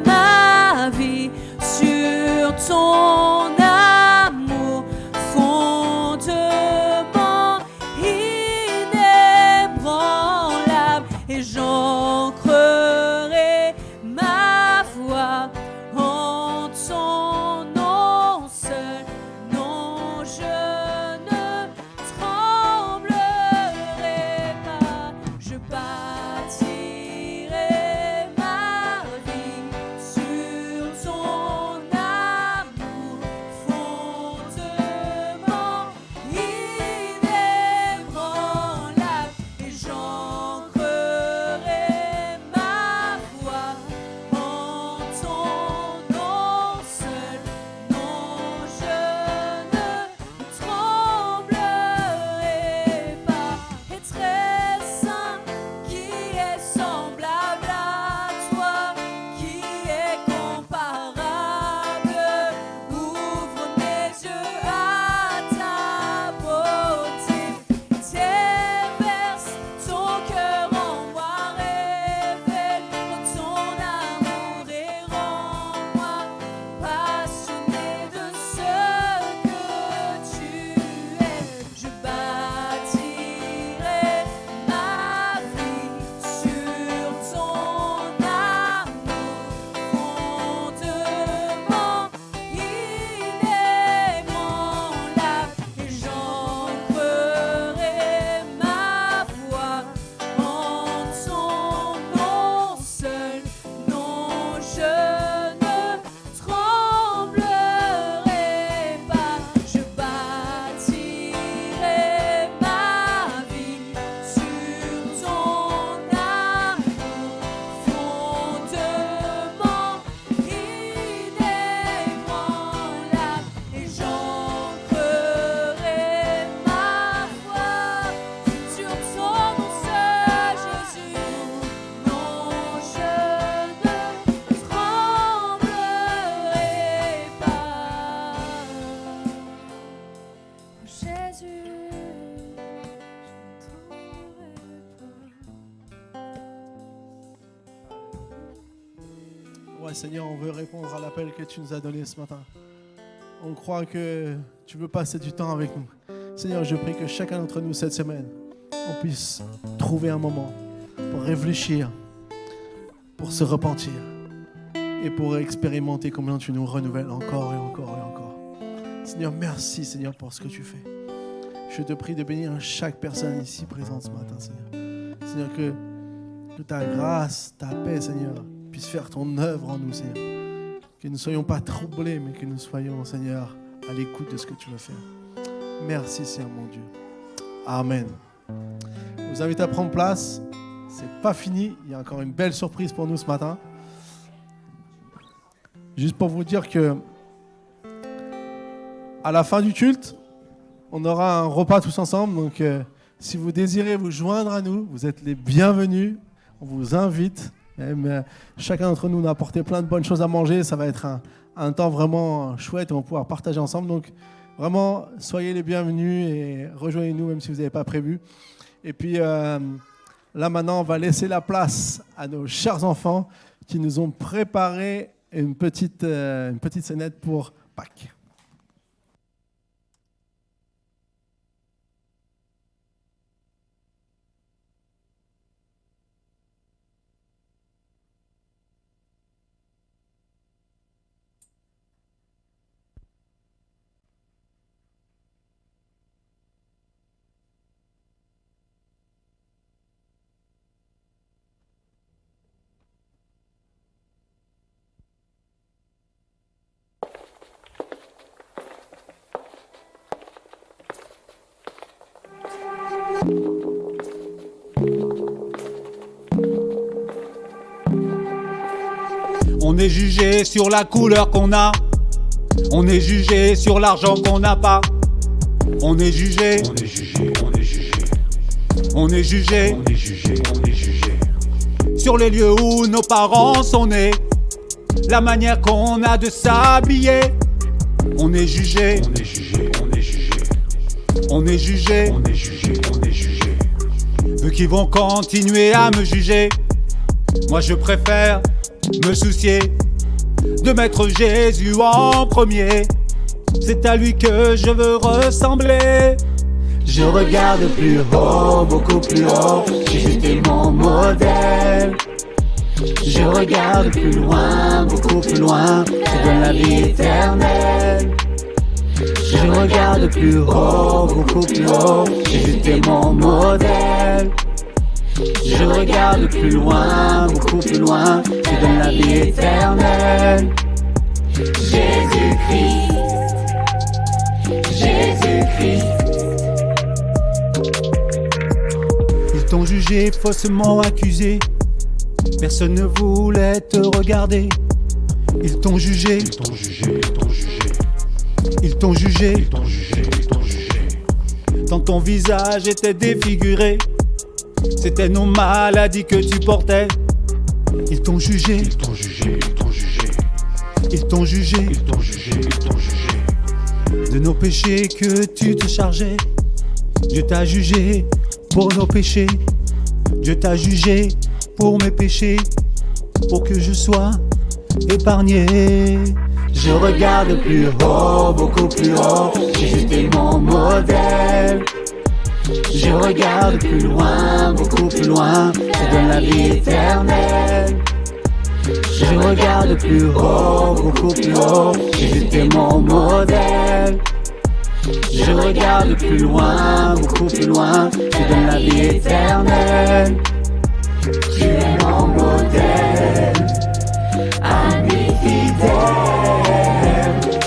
ma vie sur ton amour, fondement inébranlable, et j'ancrerai ma foi en ton nom seul. Non, je ne tremblerai pas. Je bâtirai ma vie sur ton amour, Ouais, Seigneur, on veut répondre à l'appel que tu nous as donné ce matin. On croit que tu veux passer du temps avec nous. Seigneur, je prie que chacun d'entre nous cette semaine, on puisse trouver un moment pour réfléchir, pour se repentir et pour expérimenter combien tu nous renouvelles encore et encore et encore. Seigneur, merci Seigneur pour ce que tu fais. Je te prie de bénir chaque personne ici présente ce matin, Seigneur. Seigneur, que ta grâce, ta paix, Seigneur, puisse faire ton œuvre en nous, Seigneur. Que nous ne soyons pas troublés, mais que nous soyons, Seigneur, à l'écoute de ce que tu veux faire. Merci, Seigneur, mon Dieu. Amen. Je vous invite à prendre place. C'est pas fini. Il y a encore une belle surprise pour nous ce matin. Juste pour vous dire que à la fin du culte, on aura un repas tous ensemble. Donc, si vous désirez vous joindre à nous, vous êtes les bienvenus. On vous invite. Même, chacun d'entre nous a apporté plein de bonnes choses à manger. Ça va être un temps vraiment chouette et on va pouvoir partager ensemble. Donc, vraiment, soyez les bienvenus et rejoignez-nous même si vous n'avez pas prévu. Et puis, là maintenant, on va laisser la place à nos chers enfants qui nous ont préparé une petite scénette pour Pâques. On est jugé sur la couleur qu'on a. On est jugé sur l'argent qu'on n'a pas. On est jugé. On est jugé. On est jugé. On est jugé. On est jugé. On est jugé. Sur les lieux où nos parents sont nés. La manière qu'on a de s'habiller. On est jugé. On est jugé. On est jugé. On est jugé. On est jugé. On est jugé. Eux qui vont continuer à me juger. Moi je préfère me soucier de mettre Jésus en premier. C'est à lui que je veux ressembler. Je regarde plus haut, beaucoup plus haut. Jésus est mon modèle. Je regarde plus loin, beaucoup plus loin. Je donne la vie éternelle. Je regarde plus haut, beaucoup plus haut. Jésus est mon modèle. Je regarde plus loin, beaucoup plus loin. Je donne la vie éternelle. Jésus-Christ, Jésus-Christ. Ils t'ont jugé, faussement accusé. Personne ne voulait te regarder. Ils t'ont jugé, ils t'ont jugé, ils t'ont jugé. Ils t'ont jugé, ils t'ont jugé, ils t'ont jugé. Tant ton visage était défiguré. C'était nos maladies que tu portais. Ils t'ont jugé, ils t'ont jugé, ils t'ont jugé. Ils t'ont jugé, ils t'ont jugé, ils t'ont jugé. De nos péchés que tu te chargeais. Dieu t'a jugé pour nos péchés. Dieu t'a jugé pour mes péchés. Pour que je sois épargné. Je regarde plus haut, beaucoup plus haut. Jésus est mon modèle. Je regarde plus loin, beaucoup plus loin. Je donne la vie éternelle. Je regarde plus haut, beaucoup plus haut. Jésus est mon modèle. Je regarde plus loin, beaucoup plus loin. Je donne la vie éternelle. Tu es mon modèle, ami fidèle.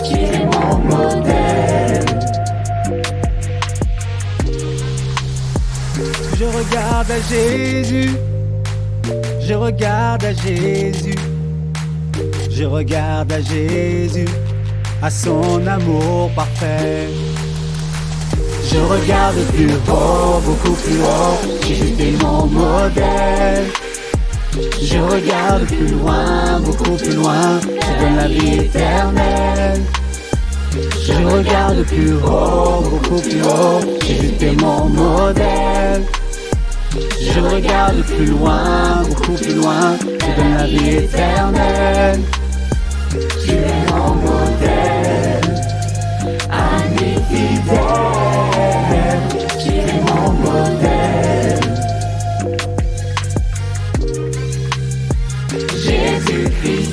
Tu es mon modèle. Je regarde à Jésus, je regarde à Jésus, je regarde à Jésus, à son amour parfait. Je regarde plus haut, beaucoup plus haut, Jésus est mon modèle. Je regarde plus loin, beaucoup plus loin, je donne la vie éternelle. Je regarde plus haut, beaucoup plus haut, Jésus est mon modèle. Je regarde plus loin, beaucoup plus loin. Tu donnes la vie éternelle. Tu es mon modèle, ami fidèle. Tu es mon modèle. Jésus-Christ.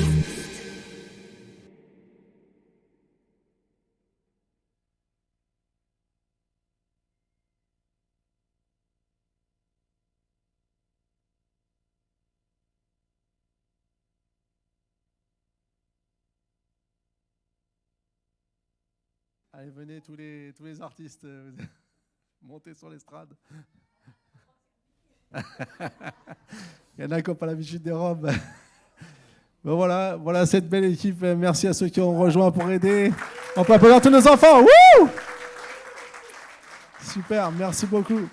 Allez, venez tous les artistes, montez sur l'estrade. Il y en a qui n'ont pas l'habitude des robes. Ben voilà cette belle équipe. Merci à ceux qui ont rejoint pour aider. On peut applaudir tous nos enfants. Wouh! Super, merci beaucoup.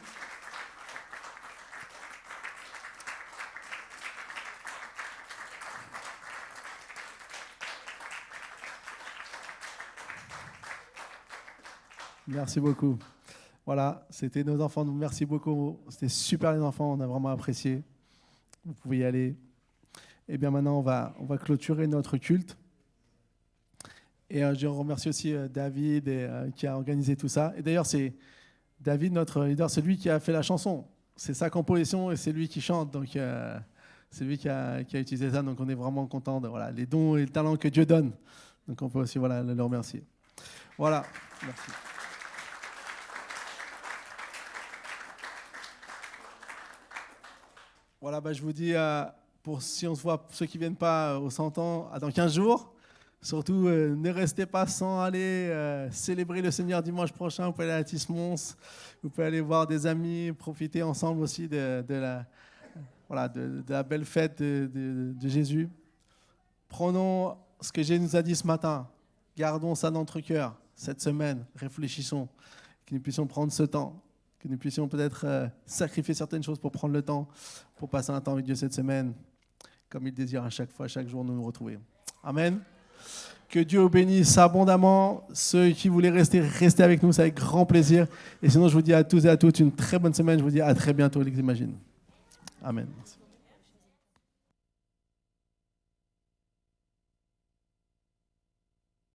Merci beaucoup. Voilà, c'était nos enfants. Merci beaucoup. C'était super les enfants. On a vraiment apprécié. Vous pouvez y aller. Et bien maintenant, on va clôturer notre culte. Et je remercie aussi David qui a organisé tout ça. Et d'ailleurs, c'est David, notre leader, c'est lui qui a fait la chanson. C'est sa composition et c'est lui qui chante. Donc, c'est lui qui a utilisé ça. Donc, on est vraiment content de les dons et le talent que Dieu donne. Donc, on peut aussi le remercier. Voilà. Merci. Voilà, je vous dis, si on se voit, ceux qui ne viennent pas au 100 ans, dans 15 jours, surtout ne restez pas sans aller célébrer le Seigneur dimanche prochain. Vous pouvez aller à Tismons, vous pouvez aller voir des amis, profiter ensemble aussi de la belle fête de Jésus. Prenons ce que Jésus nous a dit ce matin, gardons ça dans notre cœur cette semaine, réfléchissons, que nous puissions prendre ce temps. Que nous puissions peut-être sacrifier certaines choses pour prendre le temps, pour passer un temps avec Dieu cette semaine, comme il désire à chaque fois, chaque jour, nous retrouver. Amen. Que Dieu bénisse abondamment. Ceux qui voulaient rester avec nous, c'est avec grand plaisir. Et sinon, je vous dis à tous et à toutes une très bonne semaine. Je vous dis à très bientôt, les Imagine. Amen. Merci.